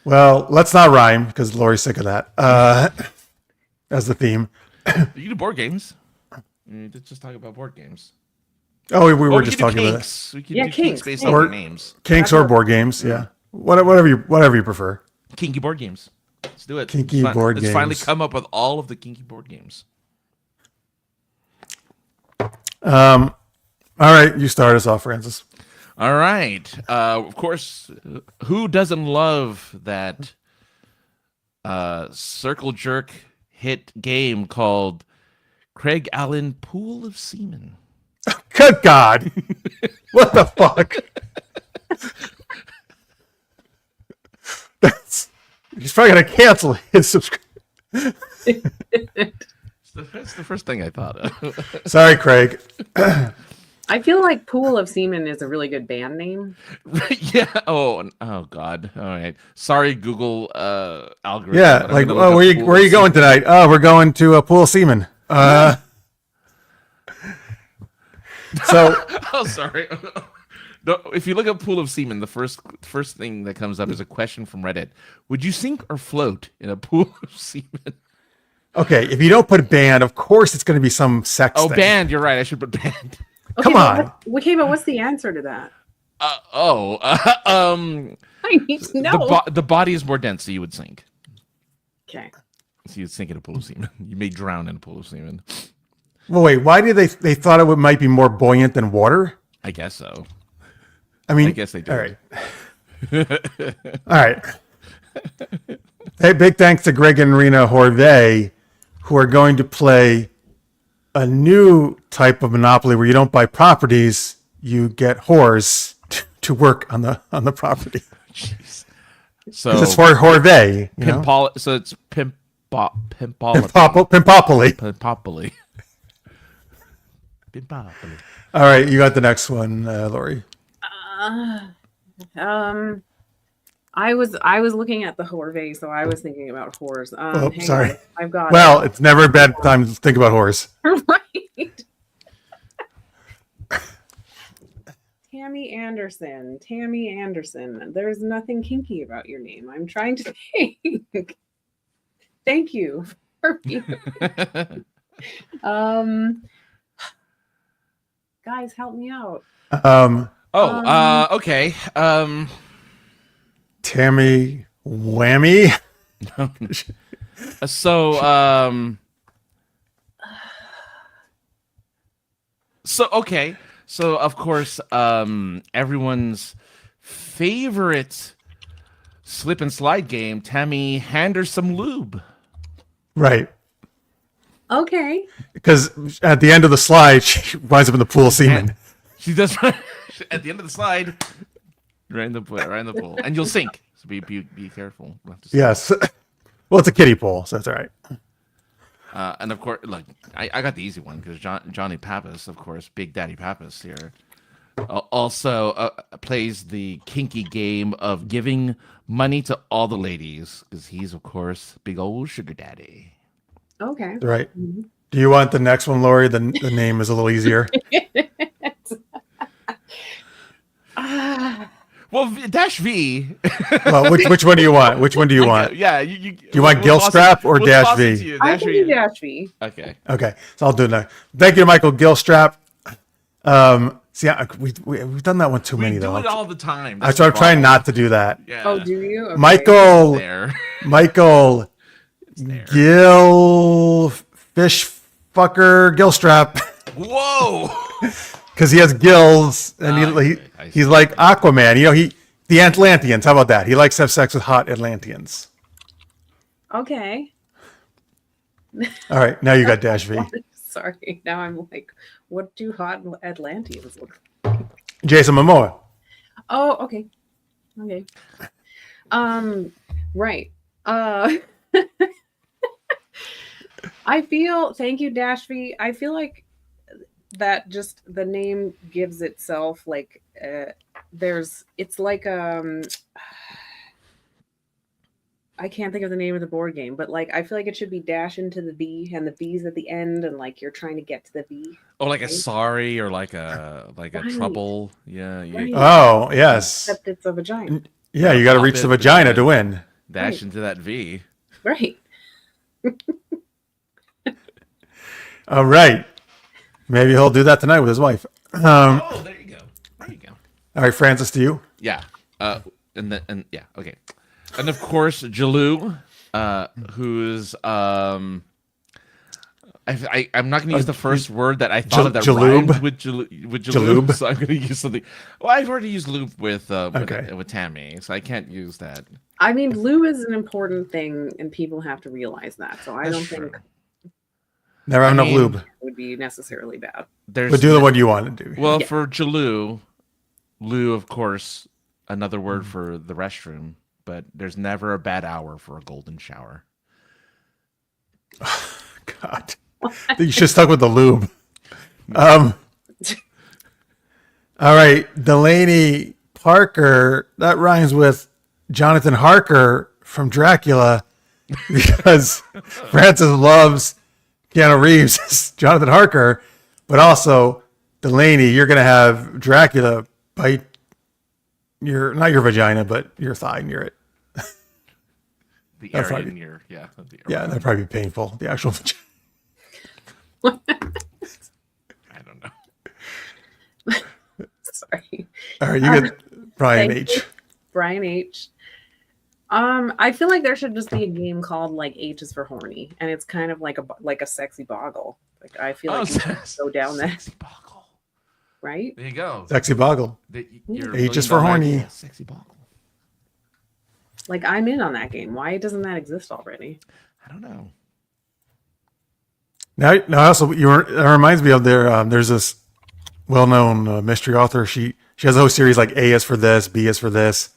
Well, let's not rhyme because Laurie's sick of that as the theme. You can do board games. Just talk about board games. Oh, we were Or just can do talking about kinks. We can Yeah, do kinks. based Or- on names. kinks or board games. Yeah. Whatever you prefer. Kinky board games. Let's do it. Kinky board Let's finally games. come up with all of the kinky board games. All right. You start us off, Francis. All right. Of course, who doesn't love that circle jerk hit game called Craig Allen Pool of Semen? Good God. What the fuck? He's probably going to cancel his subscription. That's the first thing I thought of. Sorry, Craig. I feel like Pool of Semen is a really good band name. Yeah. Oh God. All right. Sorry, Google algorithm. Yeah. but I'm Like, gonna look oh, up where Pool are of you going Semen. tonight? Oh, we're going to a Pool of Semen. So, Oh, sorry. No, if you look up Pool of Semen, the first thing that comes up is a question from Reddit. Would you sink or float in a pool of semen? okay, if you don't put band, of course it's going to be some sex Oh, thing. band. You're right. I should put band. Come on. But what's the answer to that? I need to know. The body is more dense, so you would sink. Okay. So you'd sink in a pool of semen. You may drown in a pool of semen. Well, wait, why did they thought it might be more buoyant than water? I guess so. I mean, I guess they did. All right. All right. Hey, big thanks to Greg and Rena Horvey, who are going to play a new type of Monopoly where you don't buy properties, you get whores to work on the property. Jeez. So It's for Horvey. You know? so it's pimpology. Pimpopoly. Pimpopoly. Pimpopoly. All right, you got the next one, Laurie. I was looking at the Horvey, so I was thinking about whores. Oh, hang sorry. on. I've got Well, it's never a bad time to think about whores. it. Right. Tammy Anderson. There's nothing kinky about your name. I'm trying to think. Thank you for being. Guys, help me out. Okay. Tammy Whammy. So of course, everyone's favorite slip and slide game, Tammy Hand Her Some Lube. Right. Okay. Because at the end of the slide, she winds up in the pool of semen. She does at the end of the slide, right in the pool, and you'll sink. So be careful. We'll have to see. Yes. Well, it's a kiddie pool, so it's all right. And of course, look, I got the easy one because Johnny Pappas, of course, Big Daddy Pappas here, also plays the kinky game of giving money to all the ladies because he's, of course, big old sugar daddy. Okay. Right. Do you want the next one, Laurie? The name is a little easier. Well, Dash V. Well, which one do you want? Which one do you want? Yeah. Do you want Gilstrap or Dash V? I can do Dash V. Okay. Okay, so I'll do it now. Thank you to Michael Gilstrap. See, we've done that one too many We do though. it all the time. So I'm trying not to do that. Yeah. Oh, do you? Okay. Michael There. Gil Fish Fucker Gilstrap. Whoa. Because he has gills and I see. he's like Aquaman. You know, the Atlanteans. How about that? He likes to have sex with hot Atlanteans. Okay. All right, now you got Dash V. Sorry. Now I'm like, what do hot Atlanteans look like? Jason Momoa. Oh, okay. Okay. Right. Thank you, Dash V. I feel like that just the name gives itself like it's like I can't think of the name of the board game, but like I feel like it should be dash into the V and the V's at the end, and like you're trying to get to the V. Oh, like a Right? sorry or like a Right. trouble. Yeah. Right. Oh, yes. Except it's a vagina. Yeah, you got to Pop reach the it, vagina yeah. to win. Dash Right. into that V. Right. All right. Maybe he'll do that tonight with his wife. Oh, there you go. There you go. All right, Francis, to you. Yeah. And yeah. Okay. And of course, Jalou, who's I'm not going to use the first word that I thought of that Jaloob? rhymed with Jaloob, Jaloob? so I'm going to use something. Well, I've already used lube with Okay. with Tammy, so I can't use that. I mean, loo is an important thing, and people have to realize that. So I That's don't true. think Never have enough mean- lube. it would be necessarily bad. There's But do the one you want to do. well Yeah. for Jalou, loo, of course, another word Mm. for the restroom. But there's never a bad hour for a golden shower. God. You should have stuck with the lube. All right. Delaney Parker. That rhymes with Jonathan Harker from Dracula because Francis loves Keanu Reeves as Jonathan Harker. But also, Delaney, you're going to have Dracula bite not your vagina, but your thigh near it. The That's area right. near, yeah. Yeah, that'd probably be painful. The actual vagina. I don't know. Sorry. All right, you get Brian Thank H. you. Brian H. I feel like there should just be a game called like H is for horny, and it's kind of like a sexy boggle. Like I feel like you should go down that, Sexy boggle. right? There you go. Sexy Boggle. Your H is $1 for million horny. idea, Sexy boggle. Like I'm in on that game. Why doesn't that exist already? I don't know. Now also, it reminds me of there's this well-known mystery author. She has a whole series like A is for this, B is for this.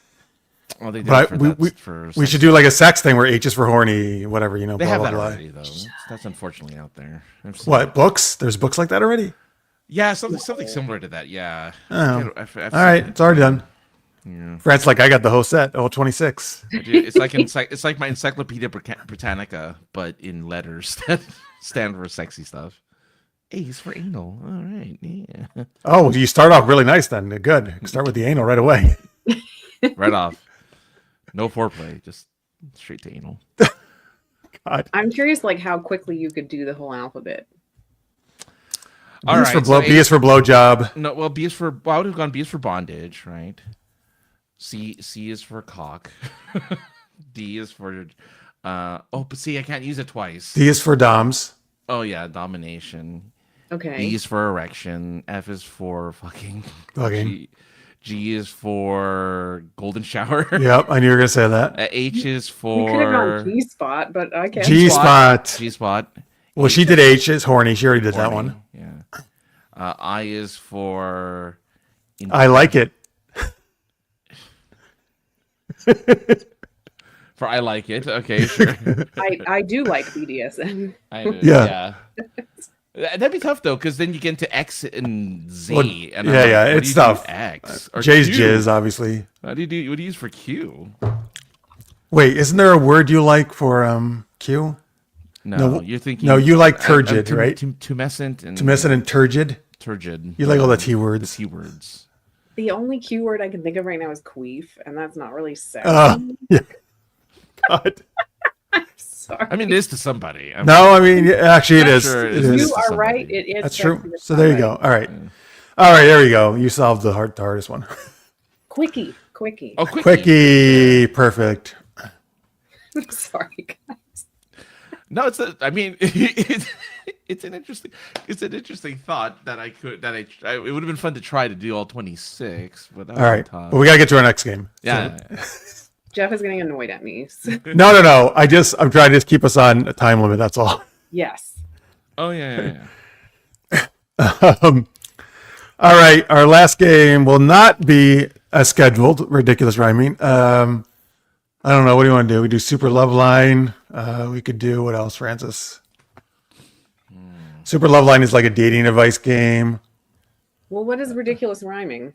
Well, they did But for we should do like a sex thing where H is for horny, whatever, They blah, have blah, that blah. already, though. That's unfortunately out there. I've seen What, it. books? There's books like that already? Yeah, something similar to that. Yeah. Oh. I've All seen right, it. it's already done. Yeah. Frank's like, I got the whole set, 26. It's like it's like my Encyclopedia Britannica, but in letters that stand for sexy stuff. A is for anal. All right, yeah. Oh, you start off really nice then. Good. Start with the anal right away. Right off. No foreplay, just straight to anal. God. I'm curious, like how quickly you could do the whole alphabet. B is for blow. B is for blowjob. No, well, B is for. Well, I would have gone B is for bondage, right? C is for cock. D is for. But see, I can't use it twice. D is for doms. Oh yeah, domination. Okay. E is for erection. F is for fucking. Fucking. G is for golden shower. Yep, I knew you were gonna say that. H is You could have for gone G spot, but I can't. G spot. G spot. Well, she did H is horny. She already did that Horny, one. Yeah. I is for. I like it. For I like it. Okay, sure. I do like BDSM. Yeah. That'd be tough though, because then you get into X and Z. Well, and yeah, I'm like, yeah, what it's do you do tough. X or J's Q? jizz, obviously. What do you use for Q? Wait, isn't there a word you like for Q? No, No, you're thinking. no, you like turgid, right? Tumescent and Tumescent and turgid. turgid. You like all the T The words. T words. The only Q word I can think of right now is queef, and that's not really sexy. Yeah. God. Sorry. I mean, it is to somebody. No, I mean, actually, it is. Sure It it is. is. You to are somebody. right. It is. That's sexy true. to So there you go. somebody. All right. All right, there you go. You solved the hardest one. Quickie. Oh, quickie. Quickie. Perfect. Sorry, guys. No, it's a. I mean, it's an interesting thought that it would have been fun to try to do all 26. But that All right. tough. But we got to get to our next game. Yeah. Jeff is getting annoyed at me. So- No. I'm trying to just keep us on a time limit. That's all. yes. Oh yeah. All right. Our last game will not be as scheduled. Ridiculous rhyming. I don't know. What do you want to do? We do Super Love Line. We could do what else, Francis? Super Love Line is like a dating advice game. Well, what is ridiculous rhyming?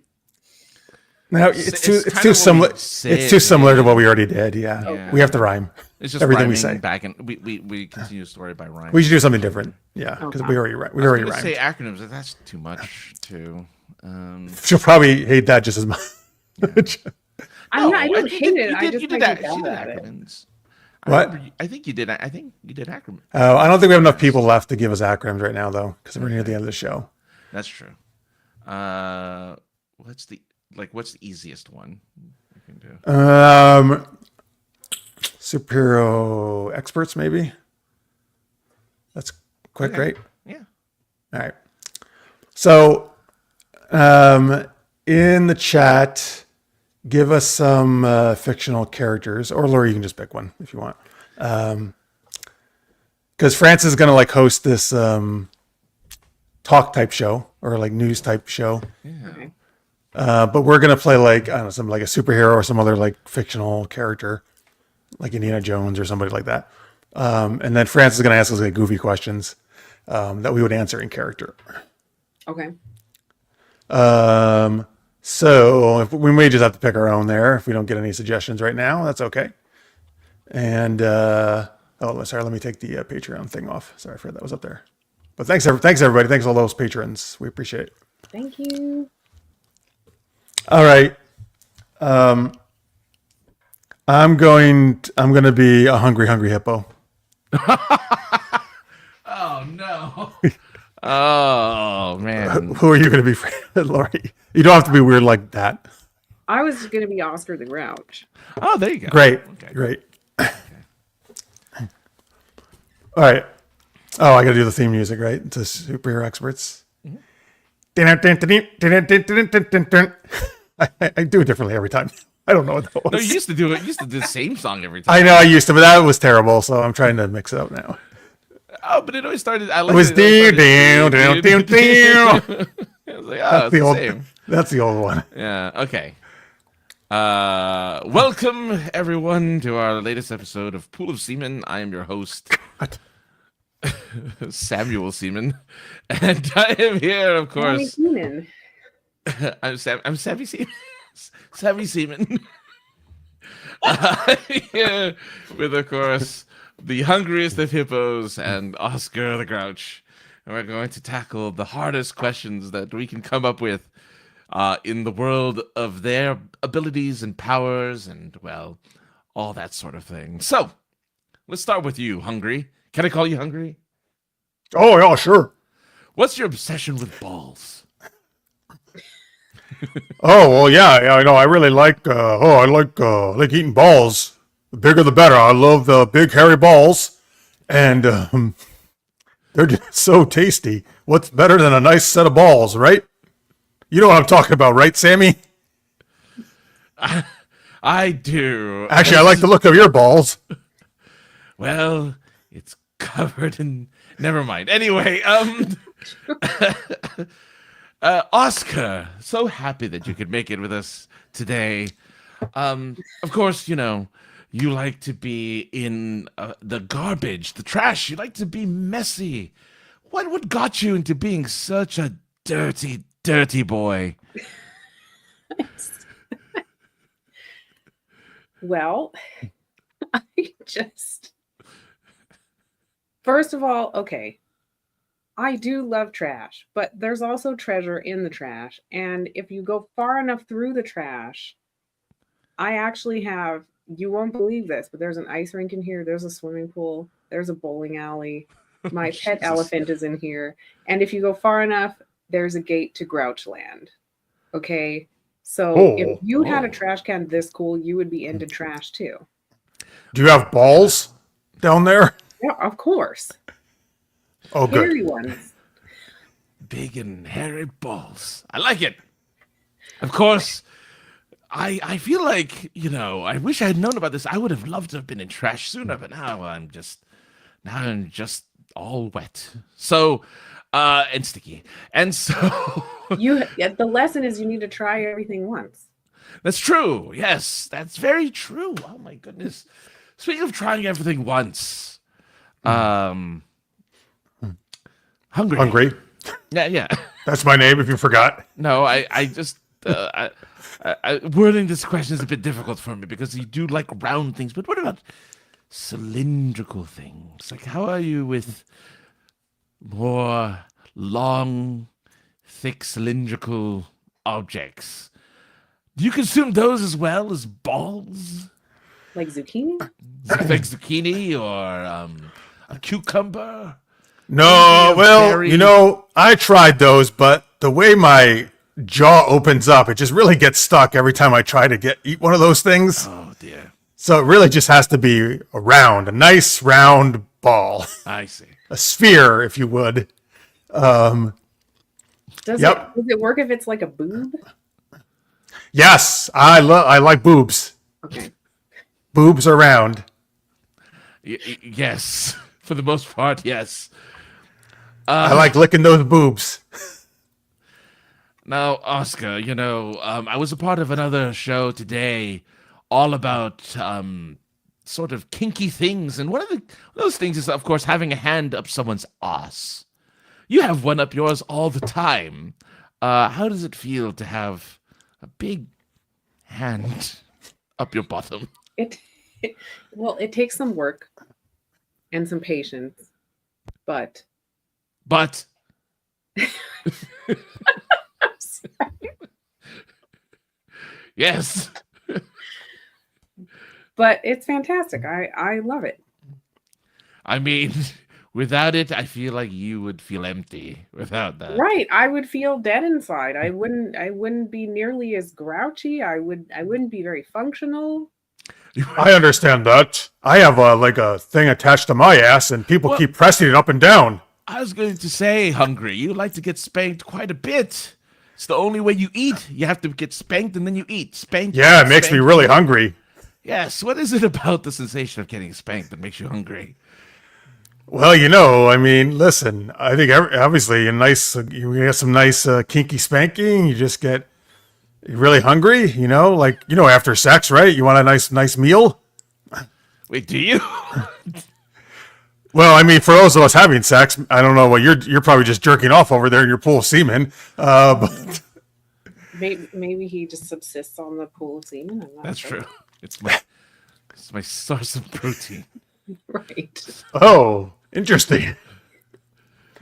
No, It's too kind too of what similar. we It's too similar to what we already did. Yeah. Yeah. We have to rhyme. It's just everything we rhyming say. back, and we continue the story by rhyming. We should do something different. Yeah, because Okay. we already rhymed. I was gonna say acronyms, but that's too much too. She'll probably hate that just as much. I don't think hate it. I you just did might be you did bad at it. acronyms. What? I think you did. I think you did acronyms. Oh, I don't think we have enough people left to give us acronyms right now, though, because we're near the end of the show. That's true. What's the easiest one you can do? Superhero experts, maybe. That's quick, Okay. right? Yeah. All right. So, in the chat, give us some fictional characters, or Laurie, you can just pick one if you want. Because France is gonna host this talk type show or news type show. Yeah. Okay. But we're gonna play I don't know, some a superhero or some other fictional character, like Indiana Jones or somebody like that. And then France is gonna ask us goofy questions that we would answer in character. Okay. So we may just have to pick our own there if we don't get any suggestions right now. That's okay. And sorry, let me take the Patreon thing off. Sorry, I forgot that was up there. But thanks everybody. Thanks all those patrons. We appreciate it. Thank you. All right. I'm going to be a hungry hippo. Oh no. Oh man. Who are you going to be, Laurie? You don't have to be weird like that. I was going to be Oscar the Grouch. Oh, there you go. Great. Okay. Great. All right. Oh, I got to do the theme music, right? To superhero experts. I do it differently every time. I don't know what that was. No, you used to do it. You used to do the same song every time. I know I used to, but that was terrible. So I'm trying to mix it up now. Oh, but it always started. I It was it down. I was like, oh, it's the same. That's the old one. Yeah. Okay. Welcome everyone to our latest episode of Pool of Semen. I am your host, What? Samuel Seaman, and I am here, of Tommy course. Keenan. I'm Savvy Seaman. Savvy Seaman. Here with, of course, the hungriest of hippos and Oscar the Grouch. And we're going to tackle the hardest questions that we can come up with in the world of their abilities and powers and, well, all that sort of thing. So, let's start with you, Hungry. Can I call you Hungry? Oh, yeah, sure. What's your obsession with balls? Oh, well, yeah, I know. I really like, I like eating balls. The bigger the better. I love the big hairy balls. And they're just so tasty. What's better than a nice set of balls, right? You know what I'm talking about, right, Sammy? I do. Actually, I like the look of your balls. Well, it's covered in. Never mind. Anyway, Oscar, so happy that you could make it with us today. Of course, you like to be in the garbage, the trash. You like to be messy. What got you into being such a dirty boy? Well, I just. First of all, okay. I do love trash, but there's also treasure in the trash. And if you go far enough through the trash, I actually have, you won't believe this, but there's an ice rink in here. There's a swimming pool. There's a bowling alley. My pet elephant is in here. And if you go far enough, there's a gate to Grouchland. Okay. So if you had a trash can this cool, you would be into trash too. Do you have balls down there? Yeah, of course. Oh, good. Hairy ones. Big and hairy balls. I like it. Of course, I feel like, I wish I had known about this. I would have loved to have been in trash sooner, but now I'm just all wet. So, and sticky. And so The lesson is you need to try everything once. that's true. Yes, that's very true. Oh my goodness. Speaking of trying everything once, Hungry. Hungry. Yeah. That's my name. If you forgot. No, I just wording this question is a bit difficult for me because you do like round things. But what about cylindrical things? Like, how are you with more long, thick, cylindrical objects? Do you consume those as well as balls? Like zucchini? Like zucchini or a cucumber? No, Maybe a well, berry? you know, I tried those, but the way my jaw opens up, it just really gets stuck every time I try to eat one of those things. Oh dear. So it really just has to be a nice round ball, I see. a sphere, if you would. Does Yep. it work if it's like a boob? Yes, I like boobs. Okay. Boobs are round. Yes. For the most part, yes. I like licking those boobs. Now, Oscar, you know, I was a part of another show today all about sort of kinky things. And one of those things is, of course, having a hand up someone's ass. You have one up yours all the time. How does it feel to have a big hand up your bottom? Well, it takes some work and some patience, but yes. but it's fantastic. I love it. I mean, without it, I feel like you would feel empty without that. Right. I would feel dead inside. I wouldn't be nearly as grouchy. I wouldn't be very functional. I understand that. I have a thing attached to my ass, and people Well- keep pressing it up and down. I was going to say, Hungry, you like to get spanked quite a bit. It's the only way you eat. You have to get spanked and then you eat. Spanked. Yeah, it makes me spanked. really hungry. Yes. What is it about the sensation of getting spanked that makes you hungry? Well, you know, I mean, listen, I think obviously you get some nice kinky spanking. You just get really hungry, you know, after sex, right? You want a nice meal. Wait, do you? Well, I mean, for those of us having sex, I don't know what you're probably just jerking off over there in your pool of semen. But Maybe he just subsists on the pool of semen. I'm not That's sure. true. It's my source of protein. Right. oh, interesting.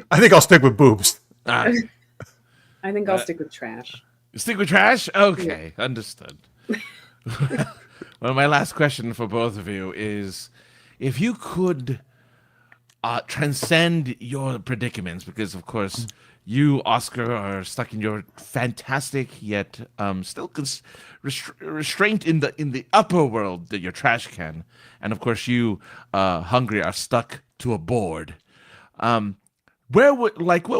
I think I'll stick with boobs. Ah, I think I'll stick with trash. you stick with trash? Okay, understood. Well, my last question for both of you is, if you could transcend your predicaments, because of course you, Oscar, are stuck in your fantastic yet still restraint in the upper world, that your trash can, and of course you, Hungry, are stuck to a board. What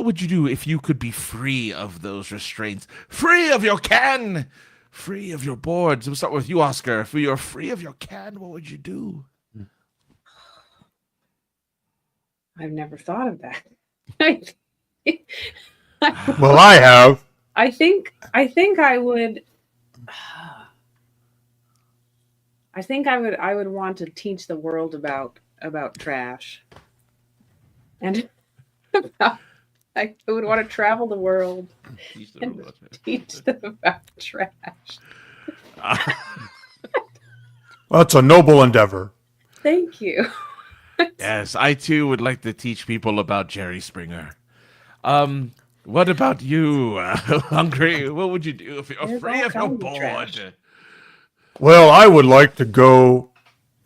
would you do if you could be free of those restraints, free of your can, free of your boards? We'll start with you, Oscar. If you were free of your can, what would you do? I've never thought of that. Well, I have. I think I would. I think I would want to teach the world about trash, and I would want to travel the world and teach them about trash. Well, it's a noble endeavor. Thank you. Yes, I too would like to teach people about Jerry Springer. What about you, Hungry? What would you do if you're There's free all of your kinds of trash. board? Well, I would like to go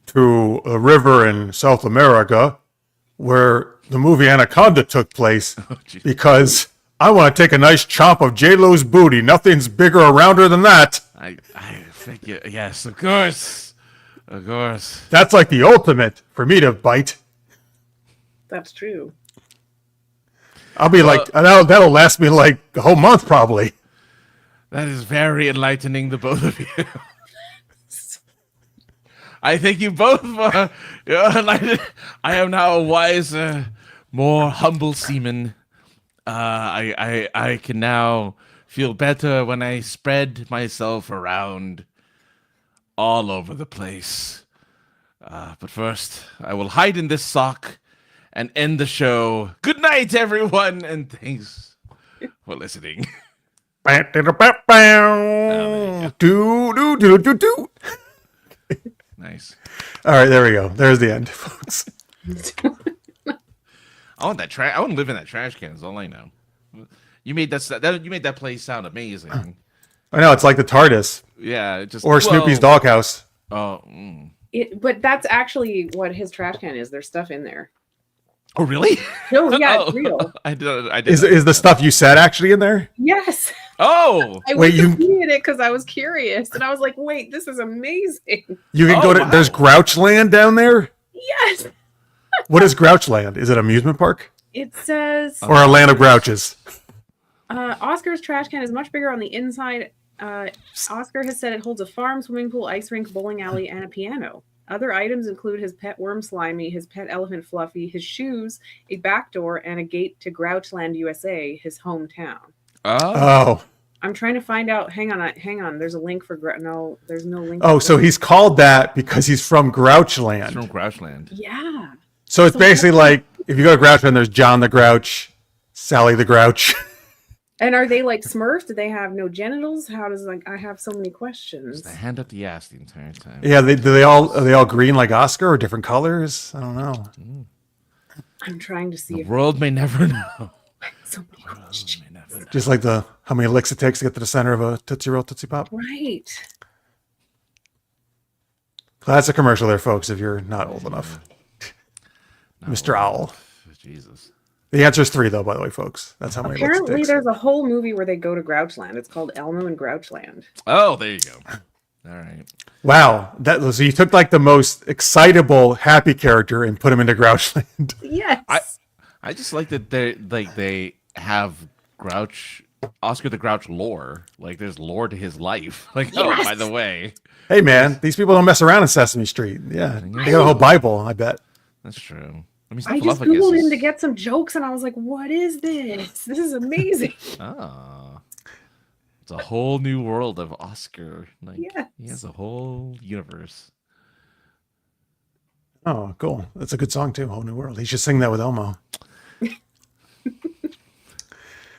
to a river in South America where the movie Anaconda took place Geez. because I want to take a nice chomp of J-Lo's booty. Nothing's bigger or rounder than that. I think yes, of course. Of course. That's like the ultimate for me to bite. That's true. I'll be like, that'll last me like a whole month probably. That is very enlightening, the both of you. I think you both are enlightened. I am now a wiser, more humble seaman. I can now feel better when I spread myself around all over the place. But first, I will hide in this sock and end the show. Good night, everyone, and thanks for listening. Nice. All right, there we go. There's the end, folks. I want that trash. I want to live in that trash can. Is all I know. You made you made that place sound amazing. I know, it's like the TARDIS. Yeah, it just Or Snoopy's doghouse. Oh, But that's actually what his trash can is. There's stuff in there. oh, really? No, yeah, it's real. I did. Is the stuff you said actually in there? Yes. Oh, I Wait, Wikipedia'd it because I was curious, and I was like, "Wait, this is amazing." You can Oh, go to. wow. There's Grouchland down there. Yes. What is Grouchland? Is it an amusement park It says or a land of grouches? Oscar's trash can is much bigger on the inside. Oscar has said it holds a farm, swimming pool, ice rink, bowling alley, and a piano. Other items include his pet worm Slimy, his pet elephant Fluffy, his shoes, a back door, and a gate to Grouchland, USA, his hometown. Oh. I'm trying to find out. Hang on. There's a link for no. There's no link. Oh, so he's called that because he's from Grouchland. It's from Grouchland. Yeah. So it's basically like if you go to Grouchland, there's John the Grouch, Sally the Grouch. And are they like Smurfs? Do they have no genitals? How does I have so many questions. Just a hand up the ass the entire time. Yeah, are they all green like Oscar or different colors? I don't know. I'm trying to see The if world may never know. so many questions. May never know. Just like how many licks it takes to get to the center of a Tootsie Roll Tootsie Pop. Right. That's a commercial there, folks, if you're not old enough. No, Mr. Owl. Jesus. The answer is 3, though, by the way, folks. That's how many licks it Apparently, takes. there's a whole movie where they go to Grouchland. It's called Elmo and Grouchland. Oh, there you go. All right. Wow. So you took like the most excitable, happy character and put him into Grouchland. Yes. I just like that they have Oscar the Grouch lore. Like there's lore to his life. Like, oh, by the way. Hey, man, these people don't mess around in Sesame Street. Yeah, they got a whole Bible, I bet. That's true. I mean, I just Googled him to get some jokes, and I was like, what is this? This is amazing. Ah. It's a whole new world of Oscar. Like, Yes. he has a whole universe. Oh, cool. That's a good song, too. Whole New World. He should sing that with Elmo.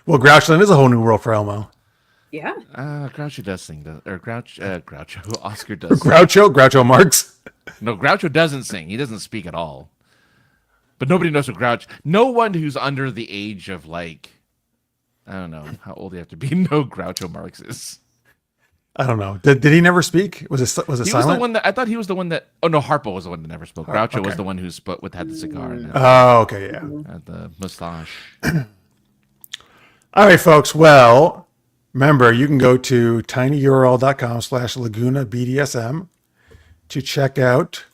Well, Grouchland is a whole new world for Elmo. Yeah. Groucho does sing, Groucho. Oscar does. Groucho Marx. No, Groucho doesn't sing. He doesn't speak at all. But nobody knows what no one who's under the age of like, I don't know how old you have to be. No, Groucho Marx is. I don't know. Did he never speak? Was it He silent? was the one that I thought he was the one that. Oh no, Harpo was the one that never spoke. Groucho was okay. the one who spoke had the cigar and Oh, okay, yeah. had the mustache. All right, folks. Well, remember, you can go to tinyurl.com/Laguna BDSM to check out,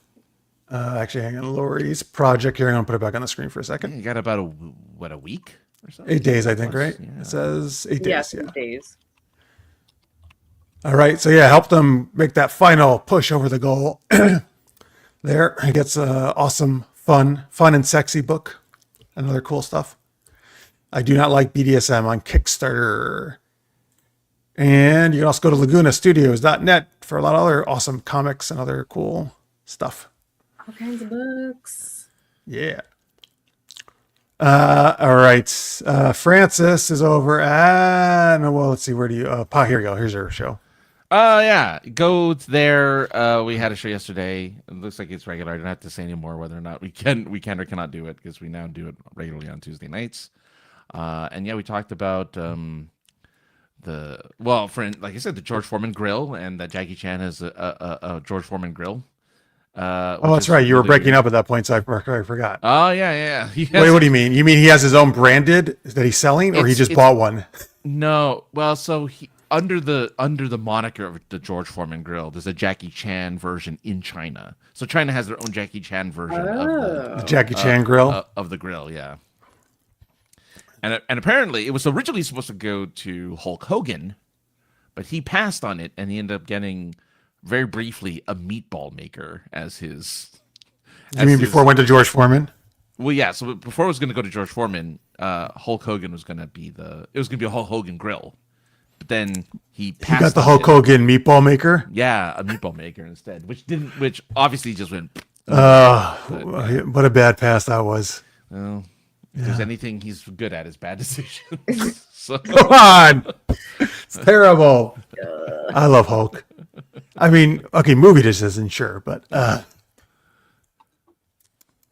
actually, hang on, Laurie's project here. I'm going to put it back on the screen for a second. You got about a week or so? 8 days, I think, right? Yeah. It says 8 days. Yes, Yeah. days. All right. So, yeah, help them make that final push over the goal. There, it gets an awesome, fun and sexy book and other cool stuff. I Do Not Like BDSM on Kickstarter. And you can also go to lagunastudios.net for a lot of other awesome comics and other cool stuff. All kinds of books. Yeah. All right. Francis is over at, well, let's see. Where do you, here we go. Here's her show. Yeah. Go there. We had a show yesterday. It looks like it's regular. I don't have to say anymore whether or not we can or cannot do it because we now do it regularly on Tuesday nights. And yeah, we talked about like I said, the George Foreman grill, and that Jackie Chan has a George Foreman grill. Oh, that's right. You were breaking up at that point, so I forgot. Oh yeah. Wait, what do you mean? You mean he has his own branded that he's selling, or he just bought one? No. Well, so he under the moniker of the George Foreman grill, there's a Jackie Chan version in China. So China has their own Jackie Chan version of The Jackie Chan grill of the grill, yeah. And apparently, it was originally supposed to go to Hulk Hogan, but he passed on it, and he ended up getting, very briefly, a meatball maker as his. You mean before it went to George Foreman? Well, yeah. So before it was going to go to George Foreman, Hulk Hogan was going to be a Hulk Hogan grill, but then he passed. You got the on Hulk it. Hogan meatball maker? Yeah, a meatball maker instead, which obviously just went. What a bad pass that was. Well, if there's anything he's good at, is bad decisions. So Come on, it's terrible. I love Hulk. I mean, okay, movie just isn't sure, but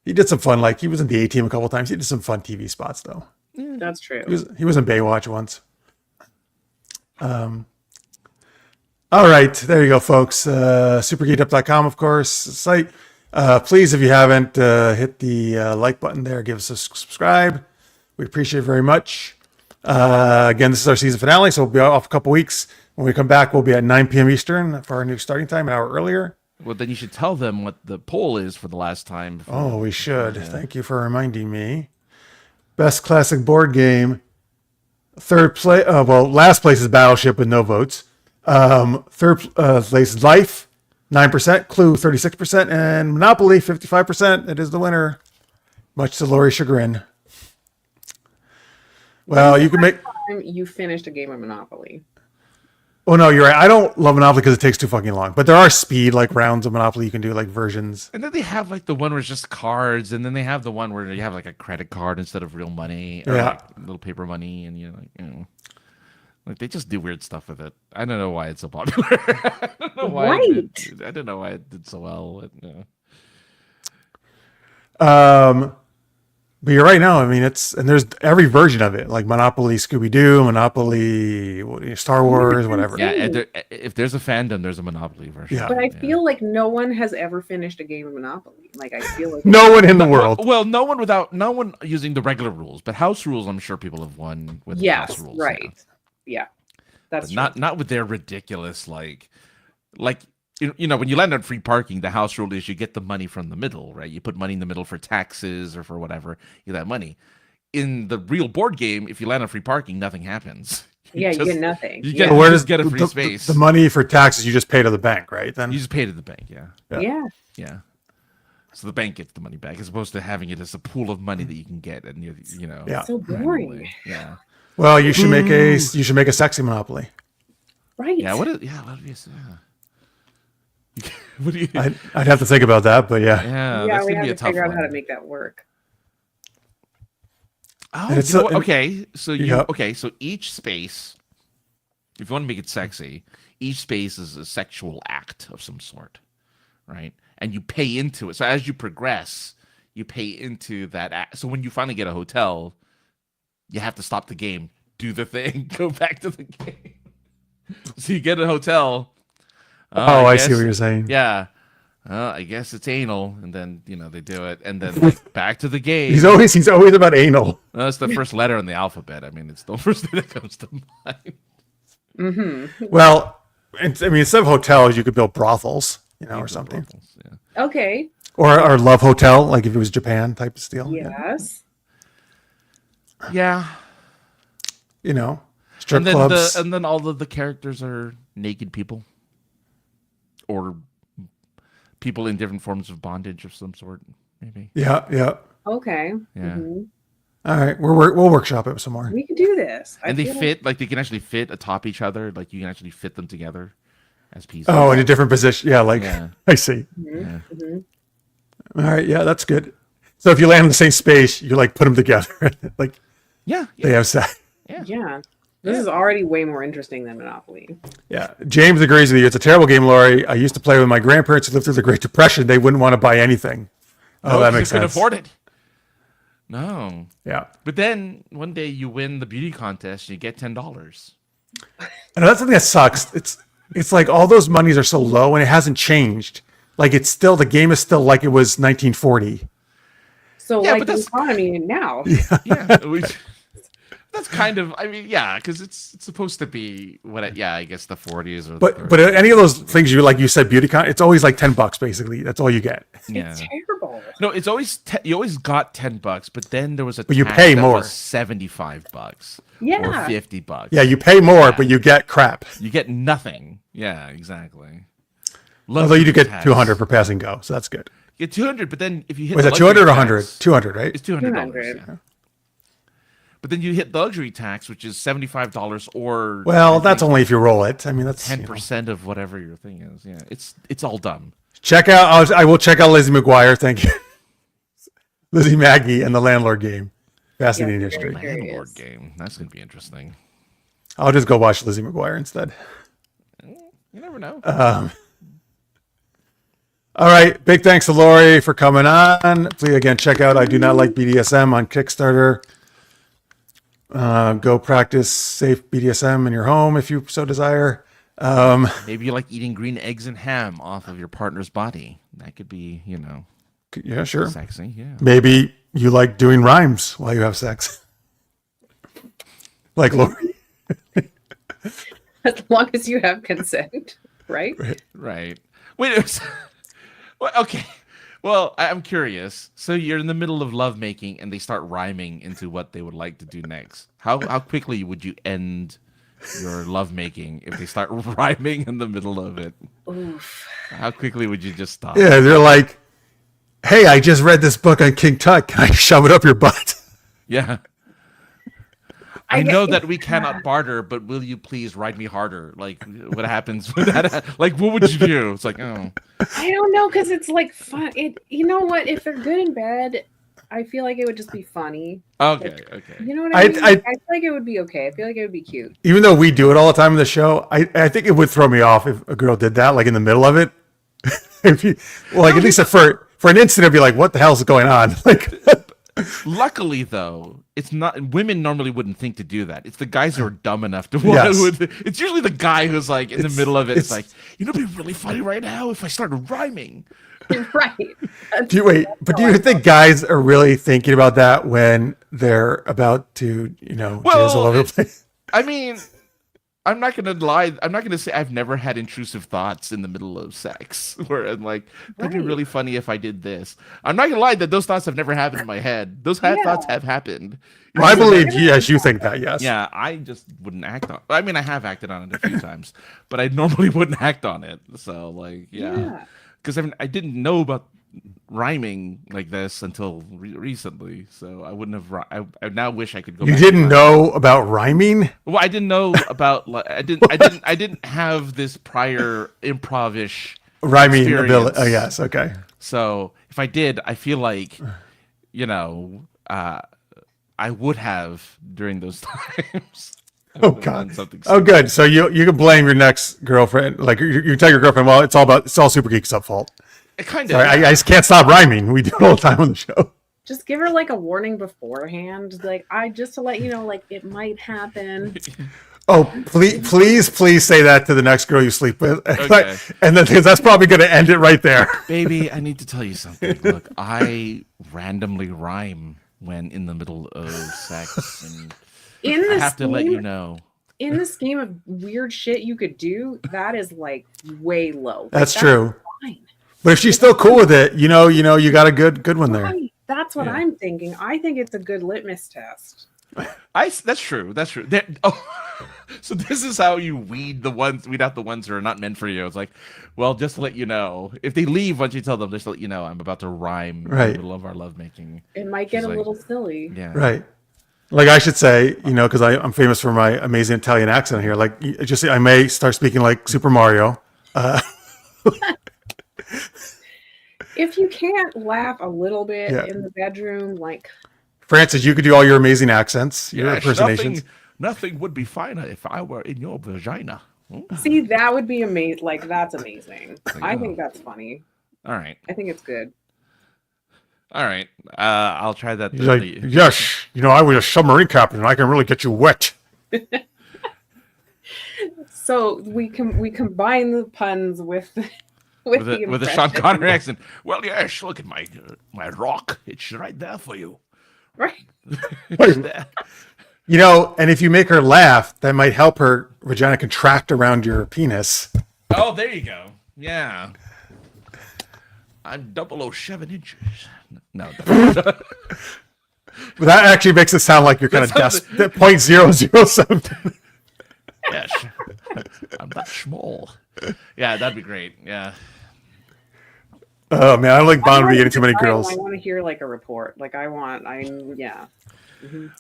he did some fun. Like he was in the A-Team a couple times. He did some fun TV spots though. That's true. He was in Baywatch once. All right, there you go, folks. Supergeekedup.com, of course, site. Please, if you haven't, hit the like button there. Give us a subscribe. We appreciate it very much. Again, this is our season finale, so we'll be off a couple weeks. When we come back, we'll be at 9 p.m. Eastern for our new starting time, an hour earlier. well, then you should tell them what the poll is for the last time. Oh, we should. Thank you for reminding me. Best classic board game. Third place. Last place is Battleship with no votes. Third place is Life, 9%. Clue, 36%, and Monopoly, 55%. It is the winner, much to Laurie's chagrin. Well, you can make. You finished a game of Monopoly. Oh no, you're right. I don't love Monopoly because it takes too fucking long. But there are speed like rounds of Monopoly you can do, like versions. And then they have like the one where it's just cards, and then they have the one where you have like a credit card instead of real money, or like little paper money, and like they just do weird stuff with it. I don't know why it's so popular. I don't know why. Right. I don't know why it did so well. But you're right now. I mean, there's every version of it, like Monopoly, Scooby Doo, Monopoly, Star Wars, whatever. Yeah, and if there's a fandom, there's a Monopoly version. Yeah. But I feel like no one has ever finished a game of Monopoly. Like I feel like No one in the world. Well, no one using the regular rules, but house rules, I'm sure people have won with house rules. Right. Yeah. That's But not with their ridiculous like when you land on free parking, the house rule is you get the money from the middle, right? You put money in the middle for taxes or for whatever, you get that money. In the real board game, if you land on free parking, nothing happens. you get nothing. You get, Where you does just get a free space. The money for taxes you just pay to the bank, right? Then You just pay to the bank, yeah. Yeah. So the bank gets the money back as opposed to having it as a pool of money that you can get, and Yeah. So boring. Yeah. Well, you should make a sexy Monopoly. Right. Yeah. What do you what do you? I'd have to think about that, but yeah. Yeah, Yeah, that's we gonna have be a to tough figure out one. how to make that work. Oh, And it's you know so- what? Okay. So Yeah. so each space, if you want to make it sexy, each space is a sexual act of some sort, right? And you pay into it. So as you progress, you pay into that act. So when you finally get a hotel, you have to stop the game, do the thing, go back to the game. So you get a hotel. I see what you're saying. Yeah. I guess it's anal, and then they do it, and then like, back to the game. He's always about anal. That's the first letter in the alphabet. I mean, it's the first thing that comes to mind. Mm-hmm. Well, instead of hotels, you could build brothels, or something, Yeah. Okay. or love hotel, like if it was Japan type of style. Yes. Yeah. Strip And then clubs. and then all of the characters are naked people, or people in different forms of bondage of some sort, maybe. Yeah. Okay. Yeah. Mhm. All right, we'll workshop it some more. We can do this. And they feel fit like they can actually fit atop each other. Like you can actually fit them together as pieces. Oh, in a different position. Yeah, Yeah. I see. Yeah. Mhm. All right, yeah, that's good. So if you land in the same space, you put them together, like Yeah. they have sex. Yeah. This is already way more interesting than Monopoly. Yeah, James agrees with you. It's a terrible game, Laurie. I used to play with my grandparents who lived through the Great Depression. They wouldn't want to buy anything. Oh, that makes you couldn't sense. afford it. No. Yeah, But then one day you win the beauty contest, you get $10. and that's something that sucks. It's like all those monies are so low, and it hasn't changed. Like it's still the game is still like it was 1940. So Yeah, like but the that's- economy now. Yeah. That's kind of, yeah, because it's supposed to be I guess the 40s or But any of those things you said beauty con, it's always like $10 basically. That's all you get. yeah. It's terrible. No, it's always you always got $10, but then there was a But you tax pay that more. was $75 or Yeah. $50. Yeah, you pay more, Yeah. but you get crap. You get nothing. Yeah, exactly. Although you do get Tax. 200 for passing go, so that's good. You get 200, but then if you hit Was the that 200 or luxury 100? tax- 200, right? It's $200. 200. Yeah. But then you hit the luxury tax, which is $75 or Well, that's only if you roll it. I mean, that's 10% of whatever your thing is. Yeah, it's all dumb. Check out. I will check out Lizzie McGuire. Thank you. Lizzie Maggie and the landlord game. Fascinating Yeah, history. very Landlord curious. game. That's gonna be interesting. I'll just go watch Lizzie McGuire instead. You never know. All right. Big thanks to Laurie for coming on. Please, again, check out I Do Not Like BDSM on Kickstarter. Go practice safe BDSM in your home if you so desire. Maybe you like eating green eggs and ham off of your partner's body. That could be, Yeah, sure. sexy. Yeah. Maybe you like doing rhymes while you have sex. Like Laurie. As long as you have consent, right? Right. Wait. Well, okay. Well, I'm curious. So you're in the middle of lovemaking, and they start rhyming into what they would like to do next. How quickly would you end your lovemaking if they start rhyming in the middle of it? Oof. How quickly would you just stop? Yeah, they're like, hey, I just read this book on King Tut. Can I shove it up your butt? Yeah. I know that we cannot barter, but will you please ride me harder? Like, what happens with that? Like, what would you do? It's like, oh. I don't know, because it's like fun. You know what? If they're good in bed, I feel like it would just be funny. Okay, okay. You know what I mean? I I feel like it would be okay. I feel like it would be cute. Even though we do it all the time in the show, I think it would throw me off if a girl did that, like in the middle of it. If you, like, at least for an instant, it'd be like, what the hell's going on? Like, Luckily, though, it's not. Women normally wouldn't think to do that. It's the guys who are dumb enough to Yes. want to. It's usually the guy who's like in the middle of it. It's like, it'd be really funny right now if I started rhyming. Right. do you think guys are really thinking about that when they're about to, jizz all over the place? I mean, I'm not gonna lie. I'm not gonna say I've never had intrusive thoughts in the middle of sex where I'm like, that'd be Right. really funny if I did this. I'm not gonna lie that those thoughts have never happened in my head. Those thoughts have happened. I believe, yes, you think that, yes. Yeah, I just wouldn't act on. I mean, I have acted on it a few times, but I normally wouldn't act on it. So, like, yeah, because I didn't know about rhyming like this until recently. So I wouldn't have. I now wish I could go. You back didn't in time. know about rhyming? Well, I didn't know about. I didn't have this prior improvish Rhyming experience. ability. Oh, yes, okay. So if I did, I feel like, I would have during those times. I Oh, would have God. done something Oh, good. So you can blame your next girlfriend. Like, you tell your girlfriend, well, it's all Super Geek's fault. kind of. Sorry, I just can't stop rhyming. We do it all the time on the show. Just give her like a warning beforehand, like just to let you know, like it might happen. Oh, please say that to the next girl you sleep with. Okay. And then, because that's probably going to end it right there. Baby, I need to tell you something. Look, I randomly rhyme when in the middle of sex, and In I the have to let you scheme, know. in the scheme of weird shit you could do, that is like way low. Like, That's true. fine. But if she's still cool with it, you got a good one there. Right. That's what Yeah. I'm thinking. I think it's a good litmus test. That's true. That's true. So this is how you weed out the ones who are not meant for you. It's like, well, just to let you know, if they leave once you tell them, just to let you know, I'm about to rhyme in Right. the middle of our lovemaking. It might She's get a like- little silly. Yeah. Right. Like I should say, because I'm famous for my amazing Italian accent here. Like, I may start speaking like Super Mario. If you can't laugh a little bit Yeah. in the bedroom, like Francis, you could do all your amazing accents, your Yes, impersonations. nothing would be finer if I were in your vagina. see, that would be amazing. Like that's amazing. Like, I oh. think that's funny. All right. I think it's good. All right. I'll try that. He's like, yes, I was a submarine captain, and I can really get you wet. So we combine the puns with with a Sean impression. Connery accent. Well, yes, look at my rock. It's right there for you. Right. It's there. And if you make her laugh, that might help her vagina contract around your penis. Oh, there you go. Yeah. I'm 007 inches. No. But that actually makes it sound like you're kind of sounds- desperate. 0.007. Yes. I'm that small. Yeah, that'd be great. Yeah. Oh man, I don't like Bond getting too many girls. I want to hear like a report. Like yeah.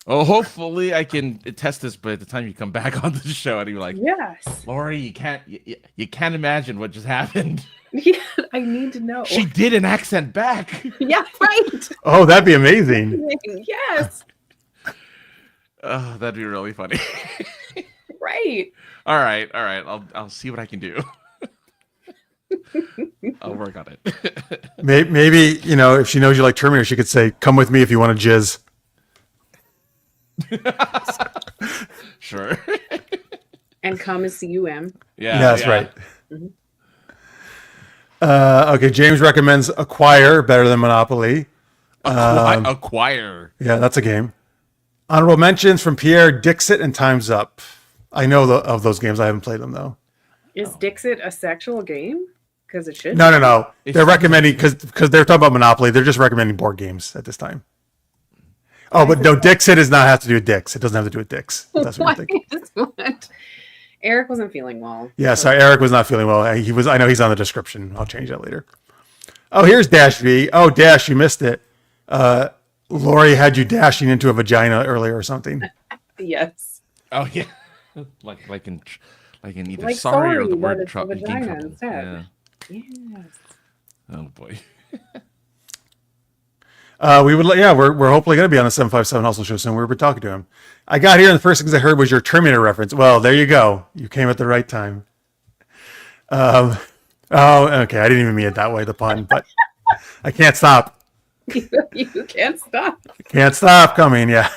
Oh, hopefully I can test this by the time you come back on the show and you're like, Yes. Laurie, you can't imagine what just happened. Yeah, I need to know. She did an accent back. Yeah, right. Oh, that'd be amazing. Yes. Oh, that'd be really funny. Right. All right. I'll see what I can do. I'll work on it. Maybe, if she knows you like Terminator, she could say, "Come with me if you want to jizz." Sure. And come is CUM. Yeah. That's right. Okay, James recommends Acquire better than Monopoly. Acquire. Yeah, that's a game. Honorable mentions from Pierre, Dixit, and Time's Up. I know of those games. I haven't played them, though. Is Dixit a sexual game? Because it should. No. They're recommending, because they're talking about Monopoly, they're just recommending board games at this time. Oh, but no, Dixit does not have to do with dicks. It doesn't have to do with dicks. That's what you're thinking. What? Eric wasn't feeling well. Yeah, sorry, Eric was not feeling well. He was. I know he's on the description. I'll change that later. Oh, here's Dash V. Oh, Dash, you missed it. Laurie had you dashing into a vagina earlier or something. Yes. Oh yeah. like in either Like sorry or sorry, the but word it's a vagina trouble. instead. Yeah. Yes. Oh boy. We're hopefully going to be on the 757 Hustle show soon. We've been talking to him. I got here and the first things I heard was your Terminator reference. Well, there you go. You came at the right time. Oh, okay. I didn't even mean it that way, the pun, but I can't stop. You can't stop. Can't stop coming. Yeah.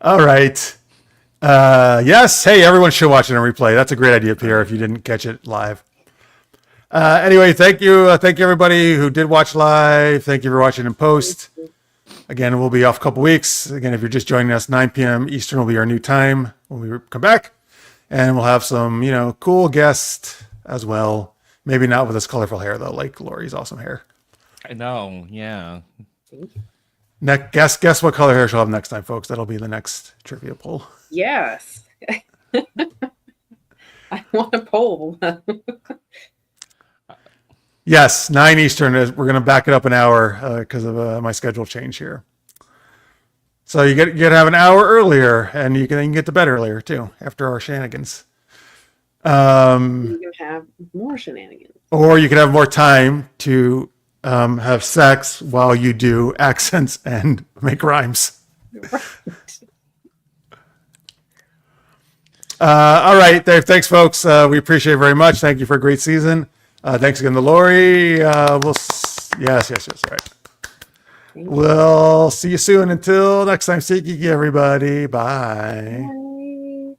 All right. Yes. Hey, everyone should watch it on replay. That's a great idea, Pierre, if you didn't catch it live. Anyway, thank you. Thank you, everybody who did watch live. Thank you for watching in post. Again, we'll be off a couple weeks. Again, if you're just joining us, 9 p.m. Eastern will be our new time when we come back. And we'll have some, cool guests as well. Maybe not with this colorful hair, though, like Laurie's awesome hair. I know. Yeah. Guess what color hair she'll have next time, folks. That'll be the next trivia poll. Yes. I want a poll. Yes, 9 Eastern. We're going to back it up an hour because of my schedule change here. So you get to have an hour earlier, and you can get to bed earlier too after our shenanigans. You can have more shenanigans. Or you can have more time to have sex while you do accents and make rhymes. Right. All right, Dave. Thanks, folks. We appreciate it very much. Thank you for a great season. Thanks again to Laurie. Yes. All right. We'll see you soon. Until next time, stay geeky, everybody. Bye. Bye.